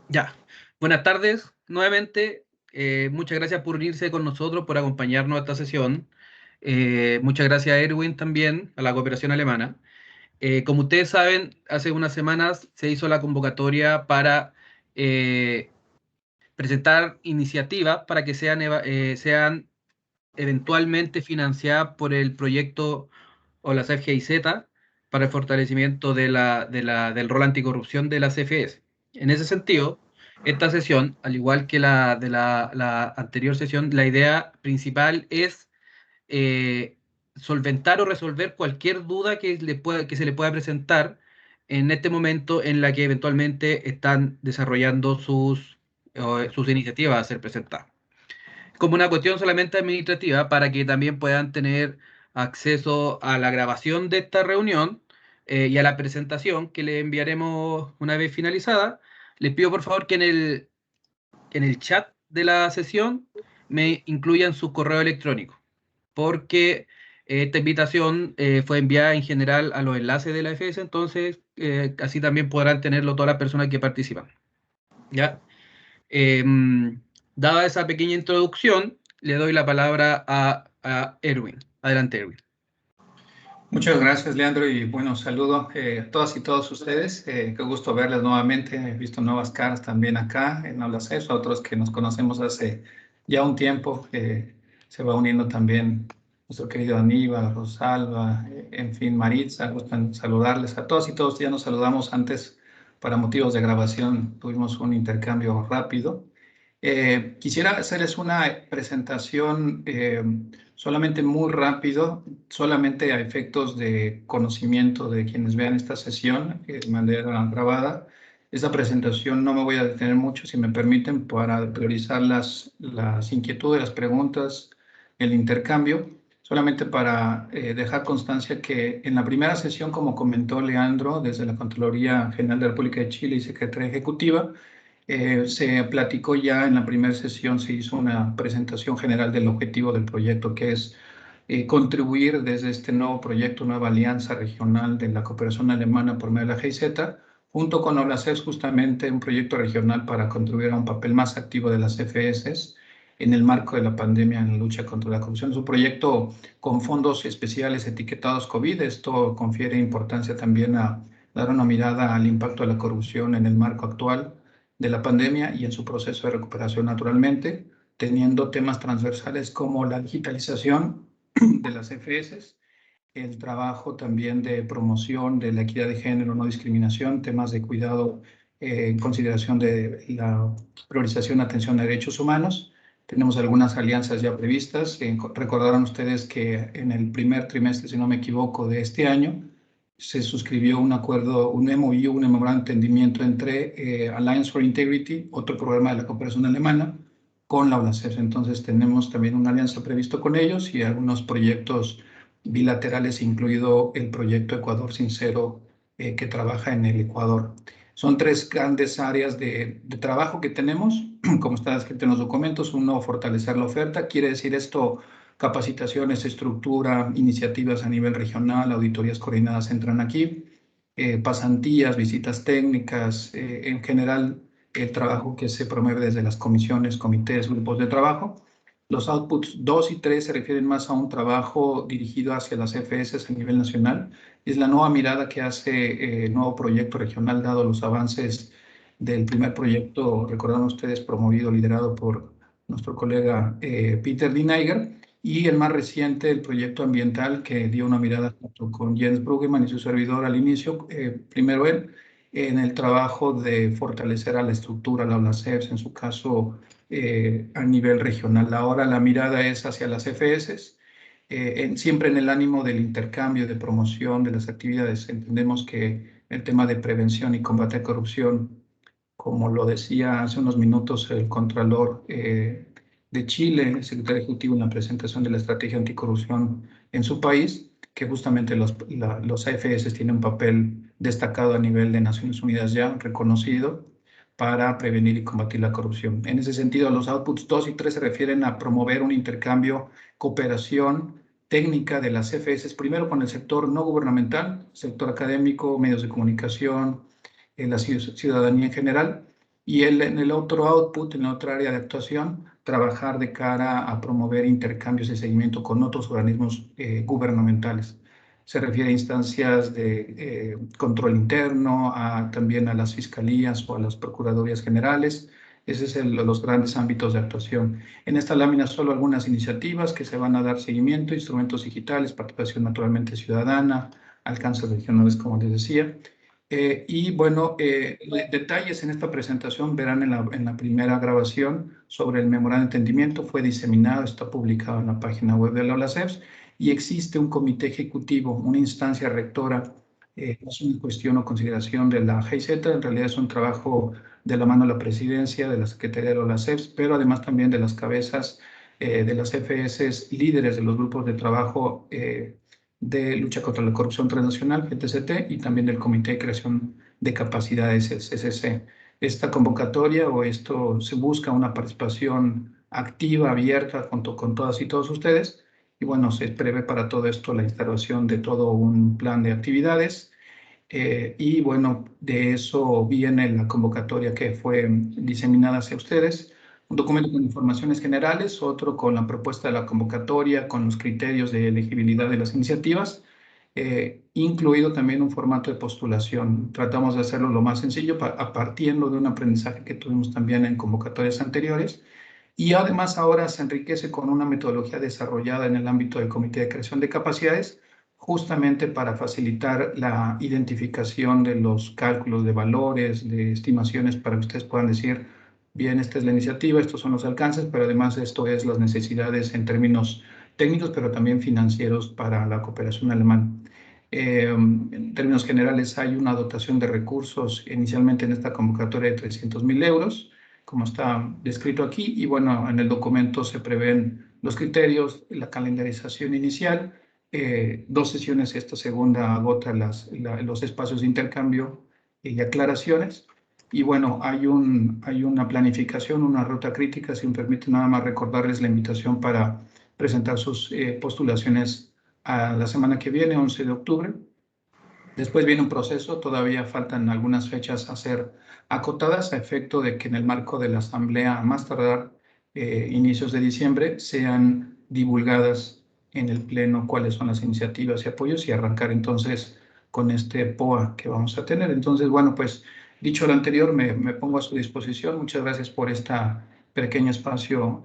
Ya, buenas tardes nuevamente. Muchas gracias por unirse con nosotros, por acompañarnos a esta sesión. Muchas gracias a Erwin también, a la cooperación alemana. Como ustedes saben, hace unas semanas se hizo la convocatoria para eh, presentar iniciativas para que sean eventualmente financiadas por el proyecto o la CFGIZ para el fortalecimiento del rol anticorrupción de la CFS. En ese sentido, esta sesión, al igual que la anterior sesión, la idea principal es eh, solventar o resolver cualquier duda que se le pueda presentar en este momento en la que eventualmente están desarrollando sus iniciativas a ser presentadas como una cuestión solamente administrativa para que también puedan tener acceso a la grabación de esta reunión y a la presentación que le enviaremos una vez finalizada. Les pido por favor que en el chat de la sesión me incluyan su correo electrónico, porque esta invitación fue enviada en general a los enlaces de la FS, entonces así también podrán tenerlo todas las personas que participan. ¿Ya? Dada esa pequeña introducción, le doy la palabra a Erwin. Adelante, Erwin. Muchas gracias, Leandro, y bueno, saludo a todas y todos ustedes. Qué gusto verles nuevamente. He visto nuevas caras también acá en Hablas Eso, a otros que nos conocemos hace ya un tiempo. Se va uniendo también nuestro querido Aníbal, Rosalba, en fin, Maritza. Gustan saludarles a todos y todos. Ya nos saludamos antes para motivos de grabación. Tuvimos un intercambio rápido. Quisiera hacerles una presentación solamente muy rápido, solamente a efectos de conocimiento de quienes vean esta sesión de manera grabada. Esta presentación no me voy a detener mucho, si me permiten, para priorizar las inquietudes, las preguntas, el intercambio, solamente para dejar constancia que en la primera sesión, como comentó Leandro, desde la Contraloría General de la República de Chile y Secretaría Ejecutiva, se platicó ya en la primera sesión, se hizo una presentación general del objetivo del proyecto, que es contribuir desde este nuevo proyecto, nueva alianza regional de la cooperación alemana por medio de la GIZ, junto con OBLACES, justamente un proyecto regional para contribuir a un papel más activo de las FS en el marco de la pandemia en la lucha contra la corrupción. Es un proyecto con fondos especiales etiquetados COVID. Esto confiere importancia también a dar una mirada al impacto de la corrupción en el marco actual de la pandemia y en su proceso de recuperación naturalmente, teniendo temas transversales como la digitalización de las EFS, el trabajo también de promoción de la equidad de género, no discriminación, temas de cuidado en consideración de la priorización, atención a derechos humanos. Tenemos algunas alianzas ya previstas. Recordarán ustedes que en el primer trimestre, si no me equivoco, de este año, se suscribió un acuerdo, un MOU, un memorando de entendimiento entre Alliance for Integrity, otro programa de la cooperación alemana, con la OLACEF. Entonces tenemos también una alianza prevista con ellos y algunos proyectos bilaterales, incluido el proyecto Ecuador Sincero, que trabaja en el Ecuador. Son tres grandes áreas de trabajo que tenemos, como está escrito en los documentos. Uno, fortalecer la oferta. Quiere decir esto: capacitaciones, estructura, iniciativas a nivel regional, auditorías coordinadas entran aquí, pasantías, visitas técnicas, en general el trabajo que se promueve desde las comisiones, comités, grupos de trabajo. Los outputs 2 y 3 se refieren más a un trabajo dirigido hacia las FS a nivel nacional. Es la nueva mirada que hace el nuevo proyecto regional, dado los avances del primer proyecto, recordarán ustedes, promovido, liderado por nuestro colega Peter Dineiger, y el más reciente, el proyecto ambiental, que dio una mirada junto con Jens Bruggeman y su servidor al inicio, primero él, en el trabajo de fortalecer a la estructura, la OLACEF, en su caso a nivel regional. Ahora la mirada es hacia las FS, siempre en el ánimo del intercambio, de promoción de las actividades. Entendemos que el tema de prevención y combate a corrupción, como lo decía hace unos minutos el Contralor de Chile, el secretario ejecutivo, en la presentación de la estrategia anticorrupción en su país, que justamente los AFS tienen un papel destacado a nivel de Naciones Unidas ya reconocido para prevenir y combatir la corrupción. En ese sentido, los outputs 2 y 3 se refieren a promover un intercambio, cooperación técnica de las CFS, primero con el sector no gubernamental, sector académico, medios de comunicación, la ciudadanía en general, Y en el otro output, en la otra área de actuación, trabajar de cara a promover intercambios de seguimiento con otros organismos gubernamentales. Se refiere a instancias de control interno, también a las fiscalías o a las procuradurías generales. Ese es los grandes ámbitos de actuación. En esta lámina solo algunas iniciativas que se van a dar seguimiento, instrumentos digitales, participación naturalmente ciudadana, alcances regionales, como les decía. Y bueno, detalles en esta presentación verán en la primera grabación sobre el memorando de entendimiento. Fue diseminado, está publicado en la página web de la OLACEPS y existe un comité ejecutivo, una instancia rectora. No es una cuestión o consideración de la GIZ, en realidad es un trabajo de la mano de la presidencia, de la Secretaría de la OLACEPS, pero además también de las cabezas de las FS, líderes de los grupos de trabajo de lucha contra la corrupción transnacional, GTCT, y también del Comité de Creación de Capacidades, CCC. Esta convocatoria o esto se busca una participación activa, abierta, junto con todas y todos ustedes. Y bueno, se prevé para todo esto la instalación de todo un plan de actividades. Y bueno, de eso viene la convocatoria que fue diseminada hacia ustedes. Un documento con informaciones generales, otro con la propuesta de la convocatoria, con los criterios de elegibilidad de las iniciativas, incluido también un formato de postulación. Tratamos de hacerlo lo más sencillo, partiendo de un aprendizaje que tuvimos también en convocatorias anteriores. Y además ahora se enriquece con una metodología desarrollada en el ámbito del Comité de Creación de Capacidades, justamente para facilitar la identificación de los cálculos de valores, de estimaciones, para que ustedes puedan decir, bien, esta es la iniciativa, estos son los alcances, pero además esto es las necesidades en términos técnicos, pero también financieros para la cooperación alemana. En términos generales, hay una dotación de recursos inicialmente en esta convocatoria de 300.000 euros, como está descrito aquí, y bueno, en el documento se prevén los criterios, la calendarización inicial, 2 sesiones, esta segunda agota los espacios de intercambio y aclaraciones. Y bueno, hay una planificación, una ruta crítica, si me permite nada más recordarles la invitación para presentar sus postulaciones a la semana que viene, 11 de octubre. Después viene un proceso, todavía faltan algunas fechas a ser acotadas a efecto de que en el marco de la asamblea, a más tardar inicios de diciembre, sean divulgadas en el pleno cuáles son las iniciativas y apoyos y arrancar entonces con este POA que vamos a tener. Entonces, bueno, pues dicho lo anterior, me pongo a su disposición. Muchas gracias por este pequeño espacio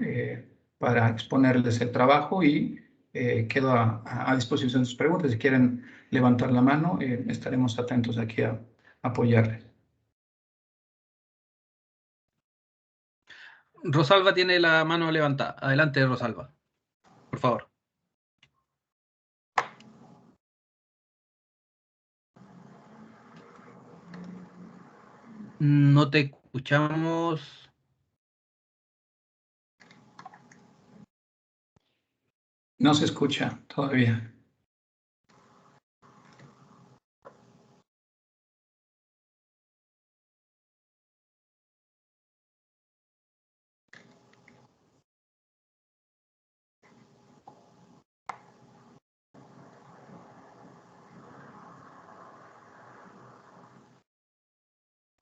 para exponerles el trabajo y quedo a disposición de sus preguntas. Si quieren levantar la mano, estaremos atentos aquí a apoyarles. Rosalba tiene la mano levantada. Adelante, Rosalba, por favor. No te escuchamos. No se escucha todavía.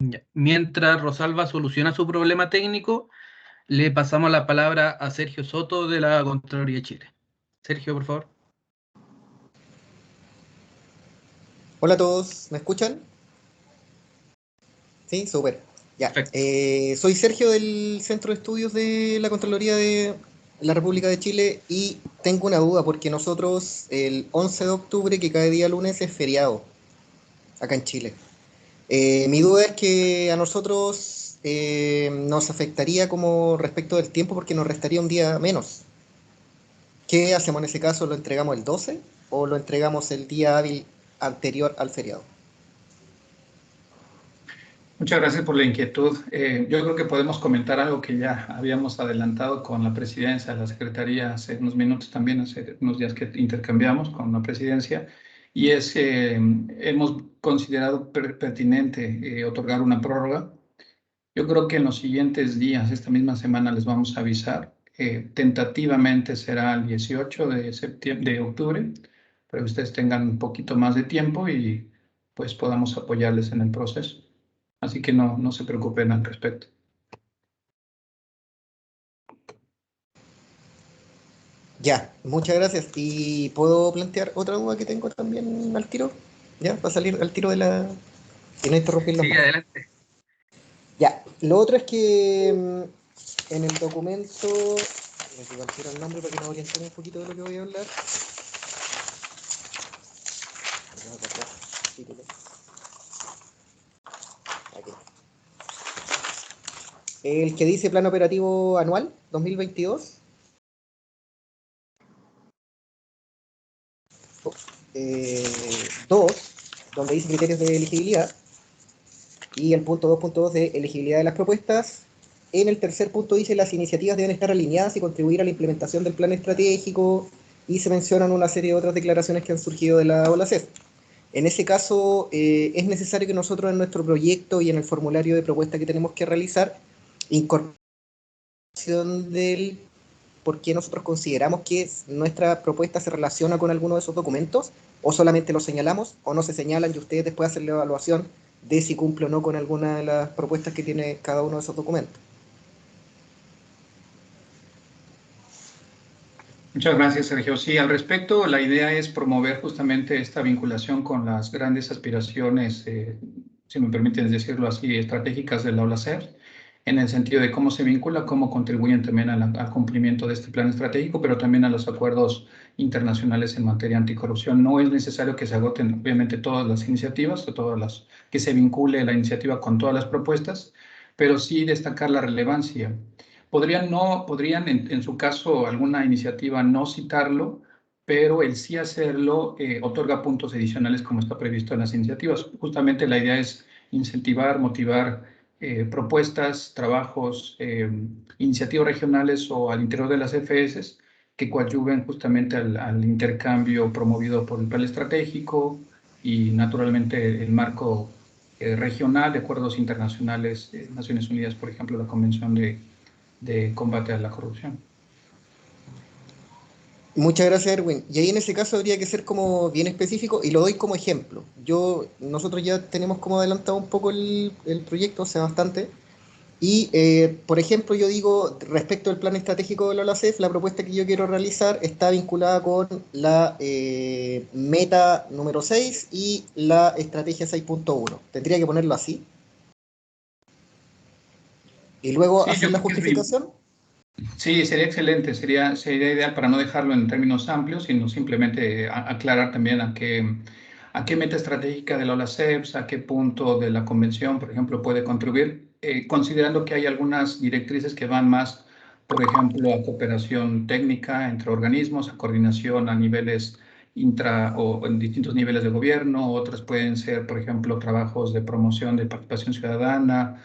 Ya. Mientras Rosalba soluciona su problema técnico, le pasamos la palabra a Sergio Soto de la Contraloría de Chile. Sergio, por favor. Hola a todos, ¿me escuchan? Sí, súper. Ya. Perfecto. Soy Sergio del Centro de Estudios de la Contraloría de la República de Chile y tengo una duda porque nosotros el 11 de octubre, que cae día lunes, es feriado acá en Chile. Mi duda es que a nosotros nos afectaría como respecto del tiempo porque nos restaría un día menos. ¿Qué hacemos en ese caso? ¿Lo entregamos el 12 o lo entregamos el día hábil anterior al feriado? Muchas gracias por la inquietud. Yo creo que podemos comentar algo que ya habíamos adelantado con la presidencia, la secretaría hace unos minutos también, hace unos días que intercambiamos con la presidencia, y es que hemos considerado pertinente otorgar una prórroga. Yo creo que en los siguientes días, esta misma semana, les vamos a avisar. Tentativamente será el 18 de octubre, para que ustedes tengan un poquito más de tiempo y pues podamos apoyarles en el proceso. Así que no se preocupen al respecto. Ya, muchas gracias. ¿Y puedo plantear otra duda que tengo también al tiro? ¿Ya? Para salir al tiro de la... y no interrumpirlos Sí, más. adelante. Ya, lo otro es que en el documento... Les digo al tiro el nombre para que nos orienten un poquito de lo que voy a hablar. Título. Aquí. El que dice Plan Operativo Anual 2022. Eh, 2, donde dice criterios de elegibilidad. Y el punto 2.2 de elegibilidad de las propuestas. En el tercer punto dice las iniciativas deben estar alineadas y contribuir a la implementación del plan estratégico. Y se mencionan una serie de otras declaraciones que han surgido de la OLACEF. En ese caso, es necesario que nosotros en nuestro proyecto y en el formulario de propuesta que tenemos que realizar, incorporemos del por qué nosotros consideramos que nuestra propuesta se relaciona con alguno de esos documentos, o solamente lo señalamos, o no se señalan y ustedes después hacen la evaluación de si cumple o no con alguna de las propuestas que tiene cada uno de esos documentos. Muchas gracias, Sergio. Sí, al respecto, la idea es promover justamente esta vinculación con las grandes aspiraciones, si me permiten decirlo así, estratégicas de la OLACEF, en el sentido de cómo se vincula, cómo contribuyen también al cumplimiento de este plan estratégico, pero también a los acuerdos internacionales en materia anticorrupción. No es necesario que se agoten, obviamente, todas las iniciativas, o que se vincule la iniciativa con todas las propuestas, pero sí destacar la relevancia. Podrían en su caso, alguna iniciativa no citarlo, pero el sí hacerlo otorga puntos adicionales como está previsto en las iniciativas. Justamente la idea es incentivar, motivar propuestas, trabajos, iniciativas regionales o al interior de las FS que coadyuven justamente al intercambio promovido por el plan estratégico y naturalmente el marco regional de acuerdos internacionales, Naciones Unidas, por ejemplo, la Convención de combate a la corrupción. Muchas gracias, Erwin. Y ahí en ese caso habría que ser como bien específico y lo doy como ejemplo. Nosotros ya tenemos como adelantado un poco el proyecto, o sea, bastante. Y, por ejemplo, yo digo, respecto al plan estratégico de la OLACEF, la propuesta que yo quiero realizar está vinculada con la meta número 6 y la estrategia 6.1. ¿Tendría que ponerlo así? Y luego Sí, hacer yo la creo que justificación. sí, sería excelente, sería ideal para no dejarlo en términos amplios, sino simplemente aclarar también a qué meta estratégica de la OLACEPS, a qué punto de la convención, por ejemplo, puede contribuir, considerando que hay algunas directrices que van más, por ejemplo, a cooperación técnica entre organismos, a coordinación a niveles intra o en distintos niveles de gobierno, otras pueden ser, por ejemplo, trabajos de promoción de participación ciudadana,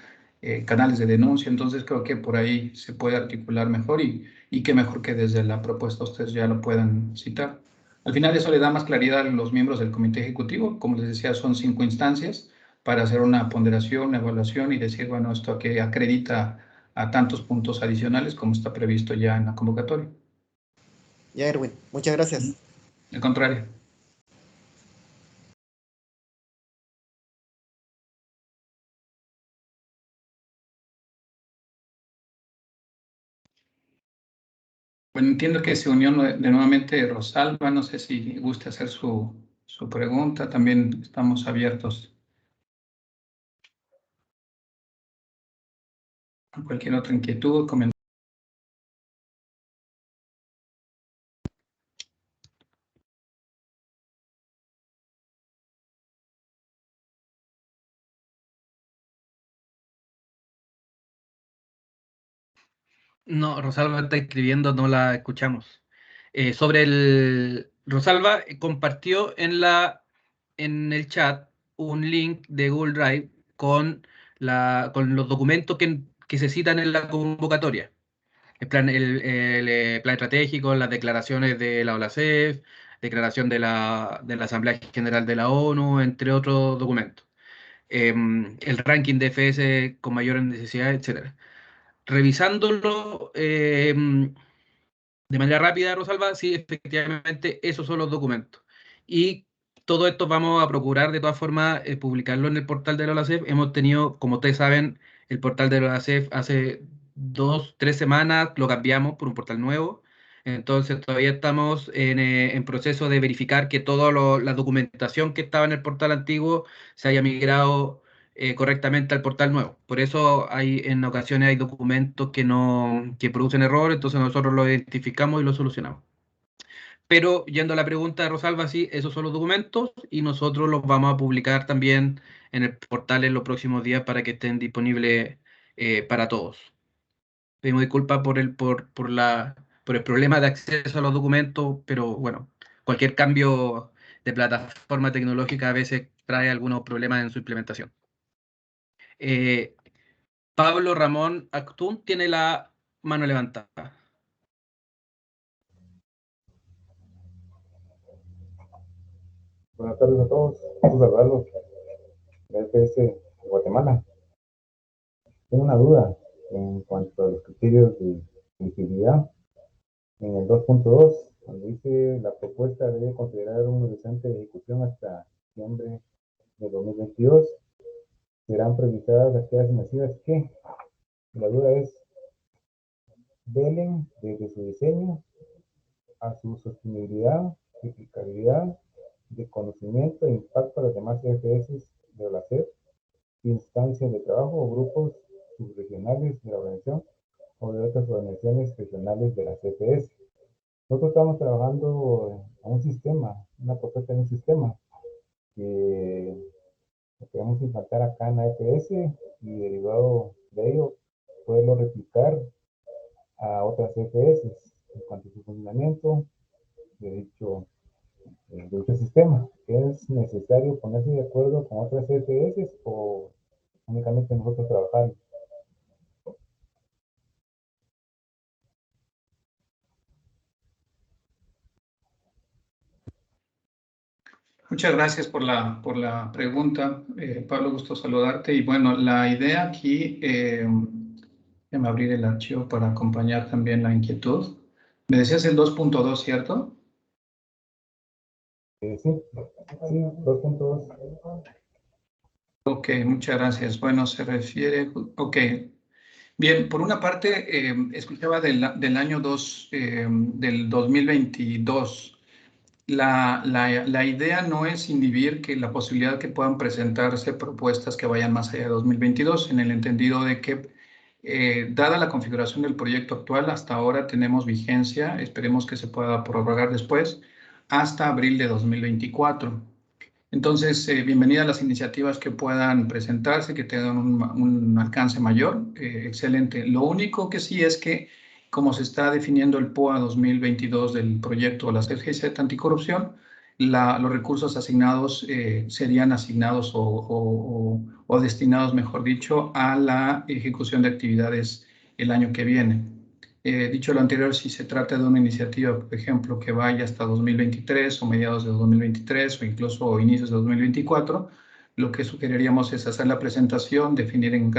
canales de denuncia, entonces creo que por ahí se puede articular mejor y qué mejor que desde la propuesta ustedes ya lo puedan citar. Al final eso le da más claridad a los miembros del comité ejecutivo, como les decía, son 5 instancias para hacer una ponderación, una evaluación y decir, bueno, esto que acredita a tantos puntos adicionales como está previsto ya en la convocatoria. Ya, Erwin, muchas gracias. Al contrario. Bueno, entiendo que se unió de nuevamente Rosalba, no sé si gusta hacer su pregunta, también estamos abiertos a cualquier otra inquietud, comentario. No, Rosalba está escribiendo, no la escuchamos. Rosalba compartió en el chat un link de Google Drive con los documentos que se citan en la convocatoria. El plan estratégico, las declaraciones de la OLACEF, declaración de la Asamblea General de la ONU, entre otros documentos. El ranking de FS con mayores necesidades, etcétera. Revisándolo de manera rápida, Rosalba, sí, efectivamente, esos son los documentos. Y Todo esto vamos a procurar de todas formas publicarlo en el portal de la OLACEF. Hemos tenido, como ustedes saben, el portal de la OLACEF hace 2, 3 semanas lo cambiamos por un portal nuevo. Entonces todavía estamos en proceso de verificar que toda la documentación que estaba en el portal antiguo se haya migrado correctamente al portal nuevo. Por eso en ocasiones hay documentos que producen error, entonces nosotros los identificamos y los solucionamos. Pero yendo a la pregunta de Rosalba, sí, esos son los documentos y nosotros los vamos a publicar también en el portal en los próximos días para que estén disponibles para todos. Pedimos disculpas por el problema de acceso a los documentos, pero bueno, cualquier cambio de plataforma tecnológica a veces trae algunos problemas en su implementación. Eh, Pablo Ramón Actun tiene la mano levantada. Buenas tardes a todos, vamos a saludarlos de EPS de Guatemala. Tengo una duda en cuanto a los criterios de elegibilidad. En el 2.2, donde dice la propuesta debe considerar un horizonte de ejecución hasta diciembre de 2022, serán priorizadas aquellas iniciativas que, la duda es, velen desde su diseño a su sostenibilidad, aplicabilidad, de conocimiento e impacto a las demás EPS de la SED, instancias de trabajo o grupos subregionales de la organización o de otras organizaciones regionales de la CPS. Nosotros estamos trabajando en un sistema, una propuesta de un sistema que queremos implantar acá en la EPS y derivado de ello poderlo replicar a otras EPS en cuanto a su funcionamiento de dicho sistema. ¿Es necesario ponerse de acuerdo con otras EPS o únicamente nosotros trabajar? Muchas gracias por la pregunta, Pablo, gusto saludarte. Y bueno, la idea aquí, déjame abrir el archivo para acompañar también la inquietud. Me decías el 2.2, ¿cierto? Sí, 2.2. Ok, muchas gracias. Bueno, se refiere, ok. Bien, por una parte, escuchaba del año del 2022. La idea no es inhibir que la posibilidad que puedan presentarse propuestas que vayan más allá de 2022, en el entendido de que, dada la configuración del proyecto actual, hasta ahora tenemos vigencia, esperemos que se pueda prorrogar después, hasta abril de 2024. Entonces, bienvenidas las iniciativas que puedan presentarse, que tengan un alcance mayor, excelente. Lo único que sí es que, como se está definiendo el POA 2022 del proyecto de la CGZ Anticorrupción, los recursos asignados serían asignados o destinados, mejor dicho, a la ejecución de actividades el año que viene. Dicho lo anterior, si se trata de una iniciativa, por ejemplo, que vaya hasta 2023 o mediados de 2023 o incluso inicios de 2024, lo que sugeriríamos es hacer la presentación, definir en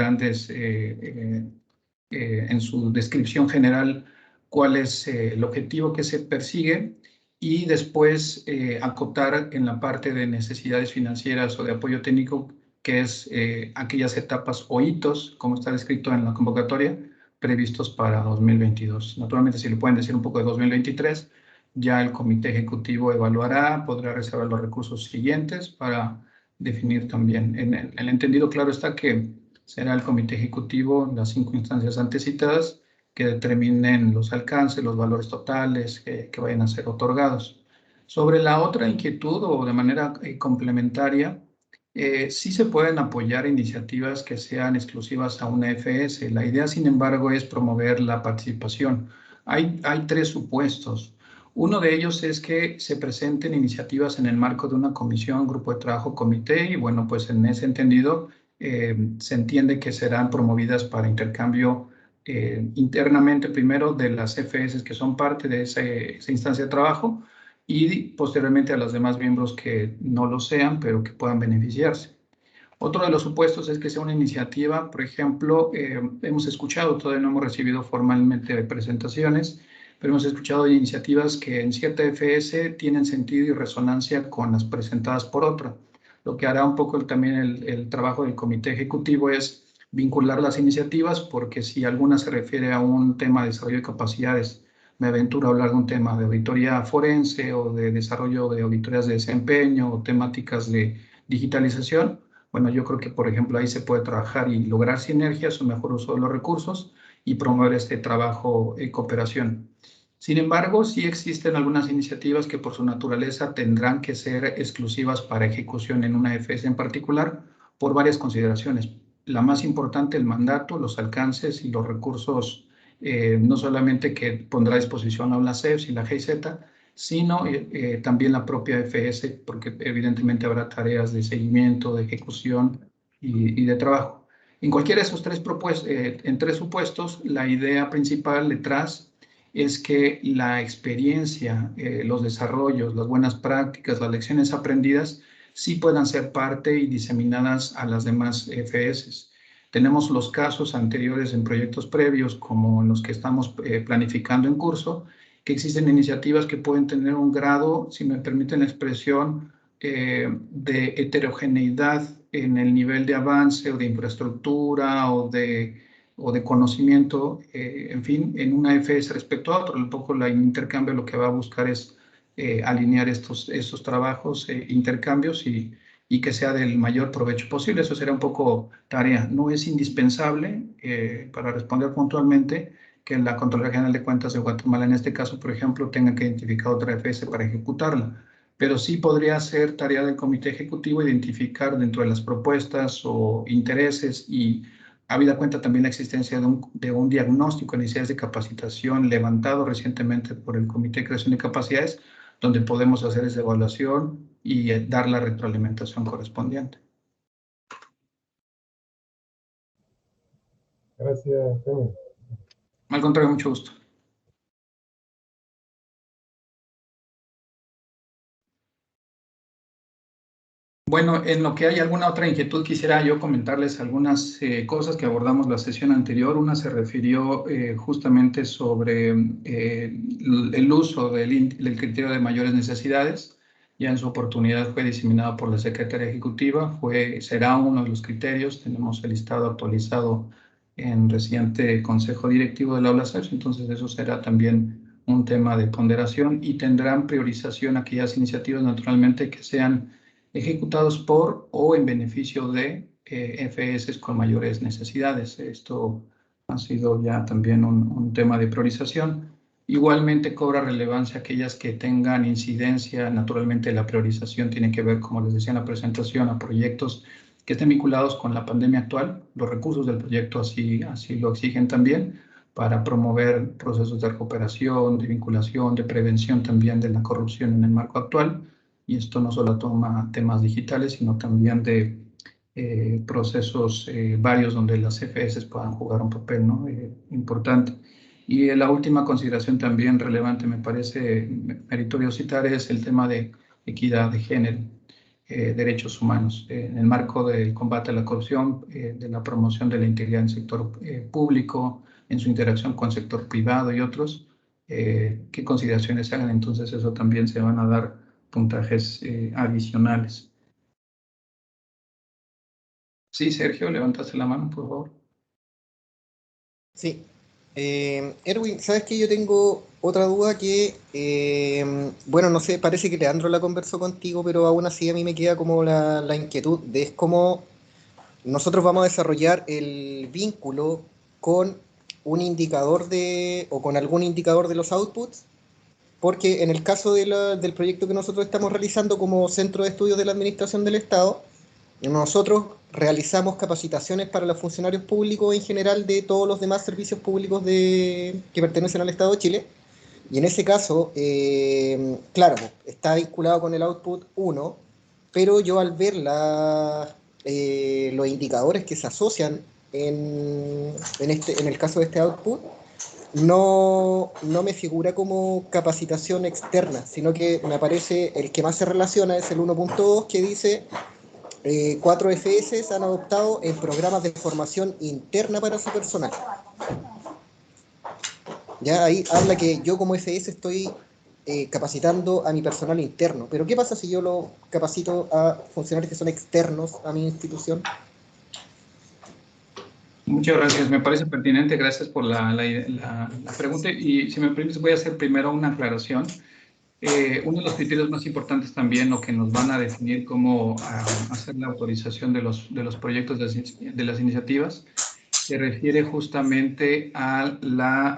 en su descripción general cuál es el objetivo que se persigue y después acotar en la parte de necesidades financieras o de apoyo técnico, que es aquellas etapas o hitos, como está descrito en la convocatoria, previstos para 2022. Naturalmente, si le pueden decir un poco de 2023, ya el comité ejecutivo evaluará, podrá reservar los recursos siguientes para definir también. En el entendido claro está que será el comité ejecutivo, las 5 instancias antes citadas, que determinen los alcances, los valores totales que vayan a ser otorgados. Sobre la otra inquietud o de manera complementaria, sí se pueden apoyar iniciativas que sean exclusivas a una FS. La idea, sin embargo, es promover la participación. Hay 3 supuestos. Uno de ellos es que se presenten iniciativas en el marco de una comisión, grupo de trabajo, comité, y bueno, pues en ese entendido se entiende que serán promovidas para intercambio internamente primero de las FS que son parte de esa instancia de trabajo, y posteriormente a los demás miembros que no lo sean, pero que puedan beneficiarse. Otro de los supuestos es que sea una iniciativa, por ejemplo, hemos escuchado, todavía no hemos recibido formalmente presentaciones, pero hemos escuchado iniciativas que en cierta FS tienen sentido y resonancia con las presentadas por otra. Lo que hará un poco también el trabajo del comité ejecutivo es vincular las iniciativas, porque si alguna se refiere a un tema de desarrollo de capacidades, me aventuro a hablar de un tema de auditoría forense o de desarrollo de auditorías de desempeño o temáticas de digitalización, bueno, yo creo que, por ejemplo, ahí se puede trabajar y lograr sinergias, un mejor uso de los recursos y promover este trabajo en cooperación. Sin embargo, sí existen algunas iniciativas que por su naturaleza tendrán que ser exclusivas para ejecución en una FS en particular por varias consideraciones. La más importante, el mandato, los alcances y los recursos, no solamente que pondrá a disposición la CEPS y la GIZ, sino también la propia FS, porque evidentemente habrá tareas de seguimiento, de ejecución y de trabajo. En cualquiera de esos en tres supuestos, la idea principal detrás es que la experiencia, los desarrollos, las buenas prácticas, las lecciones aprendidas, sí puedan ser parte y diseminadas a las demás FS. Tenemos los casos anteriores en proyectos previos, como en los que estamos planificando en curso, que existen iniciativas que pueden tener un grado, si me permiten la expresión, de heterogeneidad en el nivel de avance o de infraestructura o de conocimiento, en fin, en una FS respecto a otro. Un poco el intercambio lo que va a buscar es alinear estos trabajos, intercambios y que sea del mayor provecho posible. Eso será un poco tarea. No es indispensable, para responder puntualmente, que la Contraloría General de Cuentas de Guatemala, en este caso, por ejemplo, tenga que identificar otra FS para ejecutarla. Pero sí podría ser tarea del comité ejecutivo identificar dentro de las propuestas o intereses y habida cuenta también la existencia de un diagnóstico de necesidades de capacitación levantado recientemente por el Comité de Creación de Capacidades, donde podemos hacer esa evaluación y dar la retroalimentación correspondiente. Gracias, Kevin. Al contrario, mucho gusto. Bueno, en lo que hay alguna otra inquietud, quisiera yo comentarles algunas cosas que abordamos la sesión anterior. Una se refirió justamente sobre el uso del criterio de mayores necesidades. Ya en su oportunidad fue diseminado por la Secretaría Ejecutiva, será uno de los criterios. Tenemos el listado actualizado en reciente Consejo Directivo del Aula CEPS, entonces eso será también un tema de ponderación y tendrán priorización aquellas iniciativas naturalmente que sean ejecutados por o en beneficio de FS con mayores necesidades. Esto ha sido ya también un tema de priorización. Igualmente cobra relevancia aquellas que tengan incidencia. Naturalmente la priorización tiene que ver, como les decía en la presentación, a proyectos que estén vinculados con la pandemia actual. Los recursos del proyecto así lo exigen también, para promover procesos de recuperación, de vinculación, de prevención también de la corrupción en el marco actual. Y esto no solo toma temas digitales, sino también de procesos varios donde las FS puedan jugar un papel, ¿no? Importante. Y la última consideración también relevante, me parece meritorio citar, es el tema de equidad de género, derechos humanos, en el marco del combate a la corrupción, de la promoción de la integridad en el sector público, en su interacción con el sector privado y otros. ¿Qué consideraciones se hagan? Entonces eso también se van a dar puntajes adicionales. Sí, Sergio, levantaste la mano, por favor. Sí. Erwin, ¿sabes qué? Yo tengo otra duda que, bueno, no sé, parece que Leandro la conversó contigo, pero aún así a mí me queda como la inquietud de cómo nosotros vamos a desarrollar el vínculo con un indicador o con algún indicador de los outputs, porque en el caso del proyecto que nosotros estamos realizando como Centro de Estudios de la Administración del Estado, nosotros realizamos capacitaciones para los funcionarios públicos en general de todos los demás servicios públicos que pertenecen al Estado de Chile. Y en ese caso, claro, está vinculado con el output 1, pero yo al ver los indicadores que se asocian en el caso de este output, no me figura como capacitación externa, sino que me aparece el que más se relaciona es el 1.2, que dice 4 FS han adoptado en programas de formación interna para su personal. Ya ahí habla que yo como FS estoy capacitando a mi personal interno. Pero ¿qué pasa si yo lo capacito a funcionarios que son externos a mi institución? Muchas gracias, me parece pertinente, gracias por la pregunta. Y si me permites, voy a hacer primero una aclaración. Uno de los criterios más importantes también, o que nos van a definir cómo hacer la autorización de los proyectos de las iniciativas, se refiere justamente a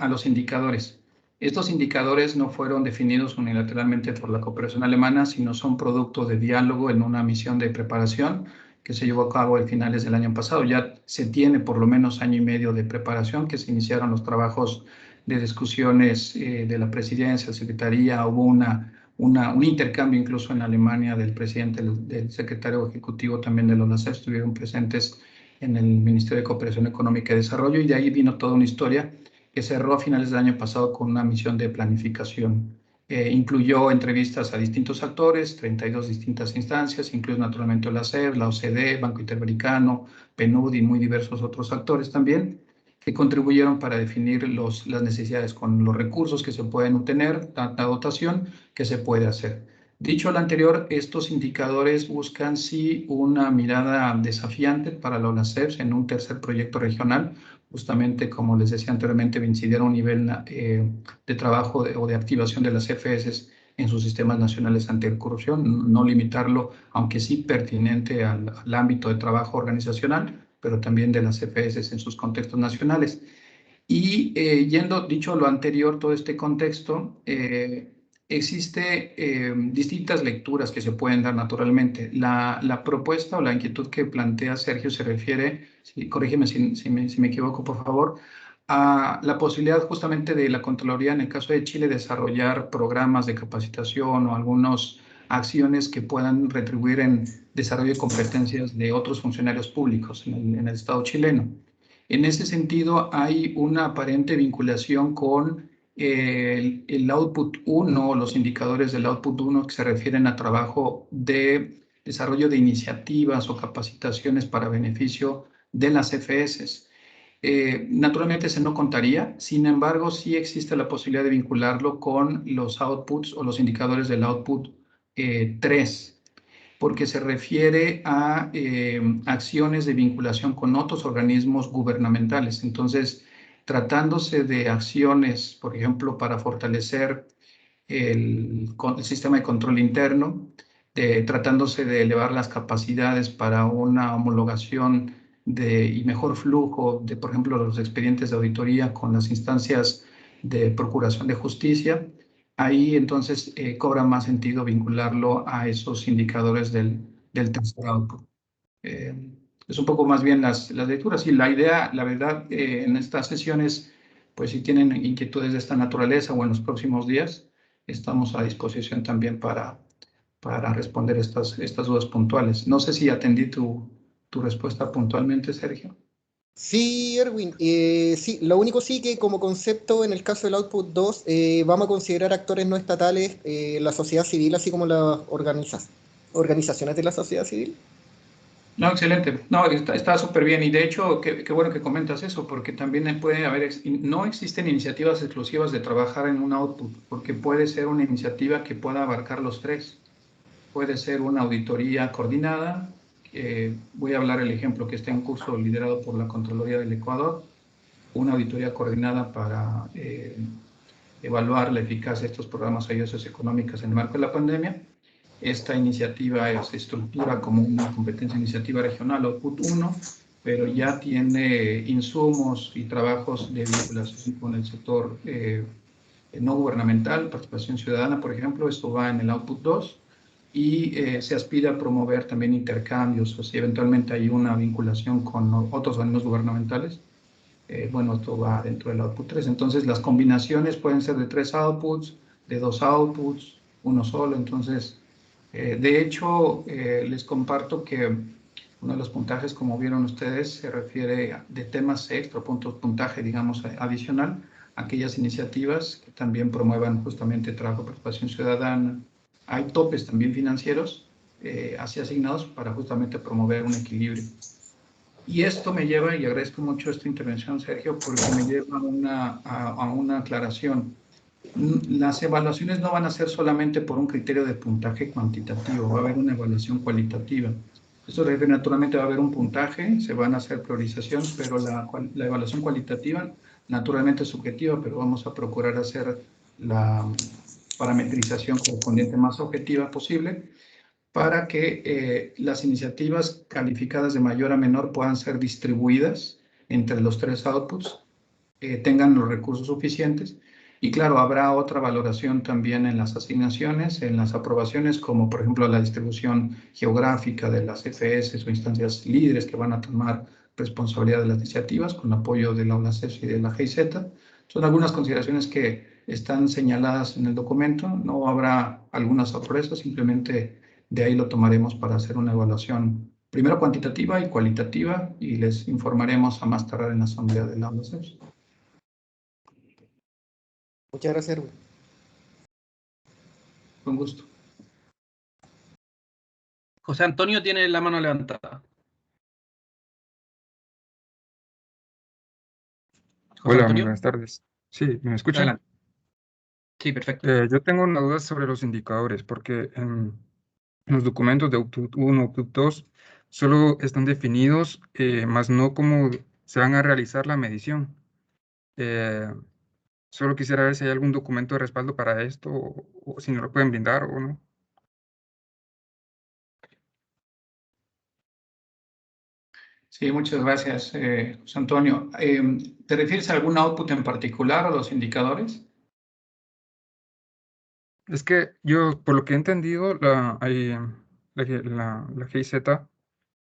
los indicadores. Estos indicadores no fueron definidos unilateralmente por la cooperación alemana, sino son producto de diálogo en una misión de preparación que se llevó a cabo a finales del año pasado. Ya se tiene por lo menos año y medio de preparación, que se iniciaron los trabajos de discusiones de la presidencia, secretaría. Hubo un intercambio incluso en Alemania del presidente, del secretario ejecutivo también de los LACEP, estuvieron presentes en el Ministerio de Cooperación Económica y Desarrollo, y de ahí vino toda una historia que cerró a finales del año pasado con una misión de planificación. Incluyó entrevistas a distintos actores, 32 distintas instancias, incluso naturalmente la SEB, la OCDE, Banco Interamericano, PNUD y muy diversos otros actores también, que contribuyeron para definir las necesidades con los recursos que se pueden obtener, la dotación que se puede hacer. Dicho lo anterior, estos indicadores buscan sí una mirada desafiante para la ONACEP en un tercer proyecto regional, justamente como les decía anteriormente, incidir a un nivel de trabajo o de activación de las FS en sus sistemas nacionales anticorrupción, no limitarlo, aunque sí pertinente al ámbito de trabajo organizacional, pero también de las FS en sus contextos nacionales. Y dicho lo anterior, todo este contexto, existe distintas lecturas que se pueden dar naturalmente. La propuesta o la inquietud que plantea Sergio se refiere, corrígeme si me equivoco, por favor, a la posibilidad justamente de la Contraloría, en el caso de Chile, desarrollar programas de capacitación o algunas acciones que puedan retribuir en desarrollo de competencias de otros funcionarios públicos en el Estado chileno. En ese sentido, hay una aparente vinculación con el Output 1, los indicadores del Output 1 que se refieren a trabajo de desarrollo de iniciativas o capacitaciones para beneficio de las FS. Naturalmente ese no contaría, sin embargo sí existe la posibilidad de vincularlo con los outputs o los indicadores del Output 3, porque se refiere a acciones de vinculación con otros organismos gubernamentales. Entonces, tratándose de acciones, por ejemplo, para fortalecer el sistema de control interno, tratándose de elevar las capacidades para una homologación y mejor flujo de, por ejemplo, los expedientes de auditoría con las instancias de procuración de justicia, ahí entonces cobra más sentido vincularlo a esos indicadores del tercer output. Es un poco más bien las lecturas, y la idea, la verdad, en estas sesiones, pues si tienen inquietudes de esta naturaleza o en los próximos días, estamos a disposición también para responder estas dudas puntuales. No sé si atendí tu respuesta puntualmente, Sergio. Sí, Erwin. Sí, lo único sí que como concepto en el caso del Output 2 vamos a considerar actores no estatales, la sociedad civil, así como las organizaciones de la sociedad civil. No, excelente. No, está súper bien. Y de hecho, qué bueno que comentas eso, porque también puede haber, no existen iniciativas exclusivas de trabajar en un output, porque puede ser una iniciativa que pueda abarcar los tres. Puede ser una auditoría coordinada. Voy a hablar el ejemplo que está en curso liderado por la Contraloría del Ecuador, una auditoría coordinada para evaluar la eficacia de estos programas de ayudas socioeconómicas en el marco de la pandemia. Esta iniciativa se estructura como una competencia iniciativa regional, Output 1, pero ya tiene insumos y trabajos de vinculación con el sector no gubernamental, participación ciudadana, por ejemplo. Esto va en el Output 2, y se aspira a promover también intercambios, o si eventualmente hay una vinculación con otros organismos gubernamentales. Bueno, esto va dentro del Output 3. Entonces, las combinaciones pueden ser de 3 outputs, de 2 outputs, uno solo. Entonces, de hecho, les comparto que uno de los puntajes, como vieron ustedes, se refiere de temas extra, puntaje, digamos, adicional, a aquellas iniciativas que también promuevan justamente trabajo, participación ciudadana. Hay topes también financieros así asignados para justamente promover un equilibrio. Y esto me lleva, y agradezco mucho esta intervención, Sergio, porque me lleva a una aclaración. Las evaluaciones no van a ser solamente por un criterio de puntaje cuantitativo, va a haber una evaluación cualitativa. Esto naturalmente va a haber un puntaje, se van a hacer priorizaciones, pero la evaluación cualitativa naturalmente es subjetiva, pero vamos a procurar hacer la parametrización correspondiente más objetiva posible para que las iniciativas calificadas de mayor a menor puedan ser distribuidas entre los tres outputs, tengan los recursos suficientes. Y claro, habrá otra valoración también en las asignaciones, en las aprobaciones, como por ejemplo la distribución geográfica de las FS o instancias líderes que van a tomar responsabilidad de las iniciativas con apoyo de la UNACEF y de la GIZ. Son algunas consideraciones que están señaladas en el documento. No habrá alguna sorpresa, simplemente de ahí lo tomaremos para hacer una evaluación primero cuantitativa y cualitativa, y les informaremos a más tardar en la asamblea de la UNACEF. Muchas gracias, Erwin. Con gusto. José Antonio tiene la mano levantada. José Hola, muy Antonio, buenas tardes. Sí, ¿me escuchan? adelante. Sí, perfecto. Yo tengo una duda sobre los indicadores, porque en los documentos de Output 1, Output 2, solo están definidos, más no cómo se van a realizar la medición. Solo quisiera ver si hay algún documento de respaldo para esto, o si no lo pueden brindar o no. Sí, muchas gracias, José Antonio. ¿Te refieres a algún output en particular o los indicadores? Es que yo, por lo que he entendido, la GIZ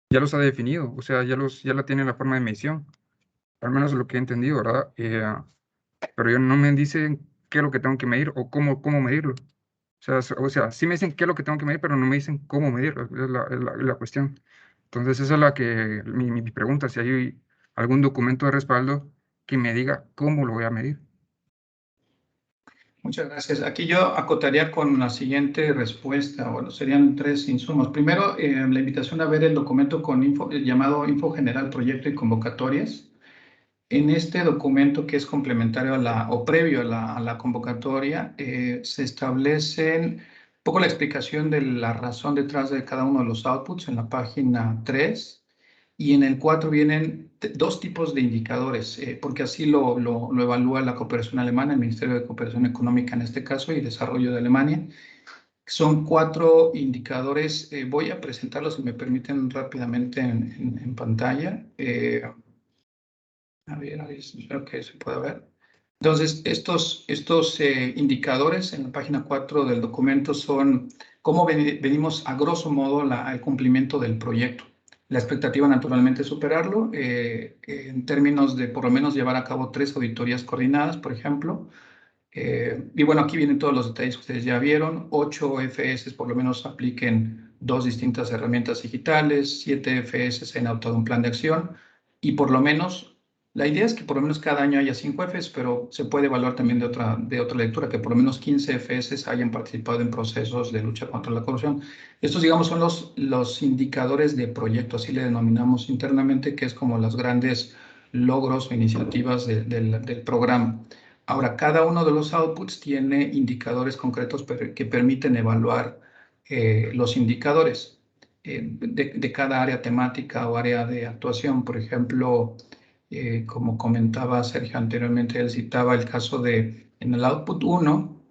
ya los ha definido, o sea, ya la tiene la forma de medición, al menos lo que he entendido, ¿verdad? Pero ellos no me dicen qué es lo que tengo que medir o cómo medirlo. O sea, sí me dicen qué es lo que tengo que medir, pero no me dicen cómo medirlo, es la cuestión. Entonces, esa es mi pregunta, si hay algún documento de respaldo que me diga cómo lo voy a medir. Muchas gracias. Aquí yo acotaría con la siguiente respuesta. Bueno, serían 3 insumos. Primero, la invitación a ver el documento llamado Info General Proyecto y Convocatorias. En este documento, que es complementario o previo a la convocatoria, se establecen un poco la explicación de la razón detrás de cada uno de los outputs en la página 3. Y en el 4 vienen 2 tipos de indicadores, porque así lo evalúa la cooperación alemana, el Ministerio de Cooperación Económica en este caso y Desarrollo de Alemania. Son 4 indicadores. Voy a presentarlos, si me permiten, rápidamente en pantalla. A ver, espero que se pueda ver. Entonces, estos indicadores en la página 4 del documento son cómo venimos a grosso modo al cumplimiento del proyecto. La expectativa naturalmente es superarlo, en términos de por lo menos llevar a cabo 3 auditorías coordinadas, por ejemplo. Y bueno, aquí vienen todos los detalles que ustedes ya vieron. 8 FS por lo menos apliquen 2 distintas herramientas digitales, 7 FS han adoptado un plan de acción, y por lo menos, la idea es que por lo menos cada año haya 5 FS, pero se puede evaluar también de otra lectura, que por lo menos 15 FS hayan participado en procesos de lucha contra la corrupción. Estos, digamos, son los indicadores de proyecto, así le denominamos internamente, que es como los grandes logros o iniciativas del programa. Ahora, cada uno de los outputs tiene indicadores concretos que permiten evaluar los indicadores de cada área temática o área de actuación. Por ejemplo, como comentaba Sergio anteriormente, él citaba el caso de, en el output 1,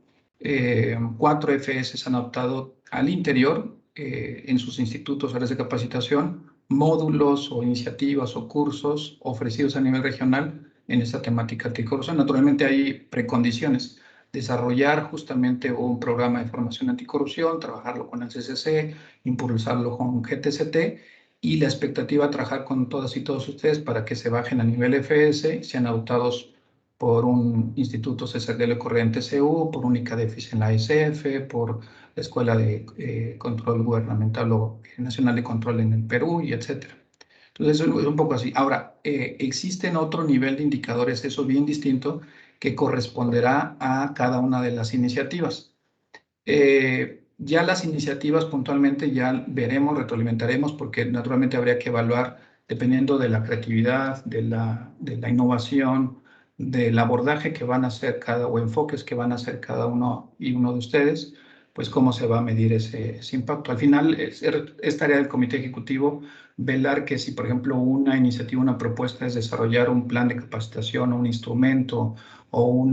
4 FS han adoptado al interior, en sus institutos, áreas de capacitación, módulos o iniciativas o cursos ofrecidos a nivel regional en esta temática anticorrupción. Naturalmente hay precondiciones: desarrollar justamente un programa de formación anticorrupción, trabajarlo con el CCC, impulsarlo con GTCT, y la expectativa trabajar con todas y todos ustedes para que se bajen a nivel FS, sean adoptados por un Instituto César de la Corriente CU, por un ICADEFIS en la SF, por la Escuela de Control Gubernamental o Nacional de Control en el Perú, y etcétera. Entonces, es un poco así. Ahora, existen otro nivel de indicadores, eso bien distinto, que corresponderá a cada una de las iniciativas. Ya las iniciativas puntualmente ya veremos, retroalimentaremos, porque naturalmente habría que evaluar dependiendo de la creatividad, de la innovación, del abordaje que van a hacer o enfoques que van a hacer cada uno y uno de ustedes, pues cómo se va a medir ese impacto. Al final es tarea del comité ejecutivo velar que si, por ejemplo, una iniciativa, una propuesta es desarrollar un plan de capacitación o un instrumento o un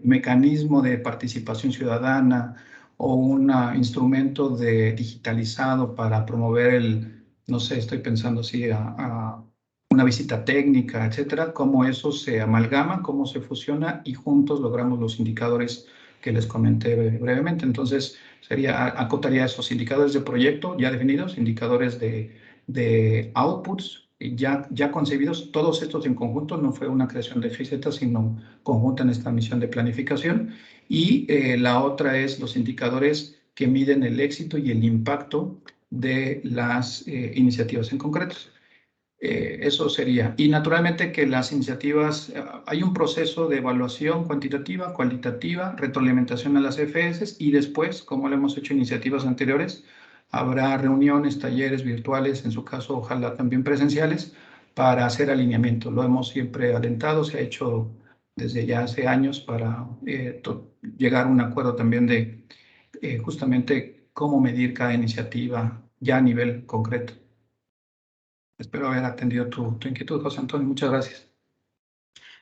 mecanismo de participación ciudadana o un instrumento digitalizado para promover no sé, estoy pensando así, a una visita técnica, etcétera, cómo eso se amalgama, cómo se fusiona y juntos logramos los indicadores que les comenté brevemente. Entonces, acotaría esos indicadores de proyecto ya definidos, indicadores de outputs ya concebidos, todos estos en conjunto, no fue una creación de GZ, sino conjunta en esta misión de planificación. Y la otra es los indicadores que miden el éxito y el impacto de las iniciativas en concreto. Eso sería. Y naturalmente que las iniciativas, hay un proceso de evaluación cuantitativa, cualitativa, retroalimentación a las FS y después, como lo hemos hecho en iniciativas anteriores, habrá reuniones, talleres virtuales, en su caso ojalá también presenciales, para hacer alineamiento. Lo hemos siempre alentado, se ha hecho desde ya hace años para llegar a un acuerdo también de justamente cómo medir cada iniciativa ya a nivel concreto. Espero haber atendido tu inquietud, José Antonio. Muchas gracias.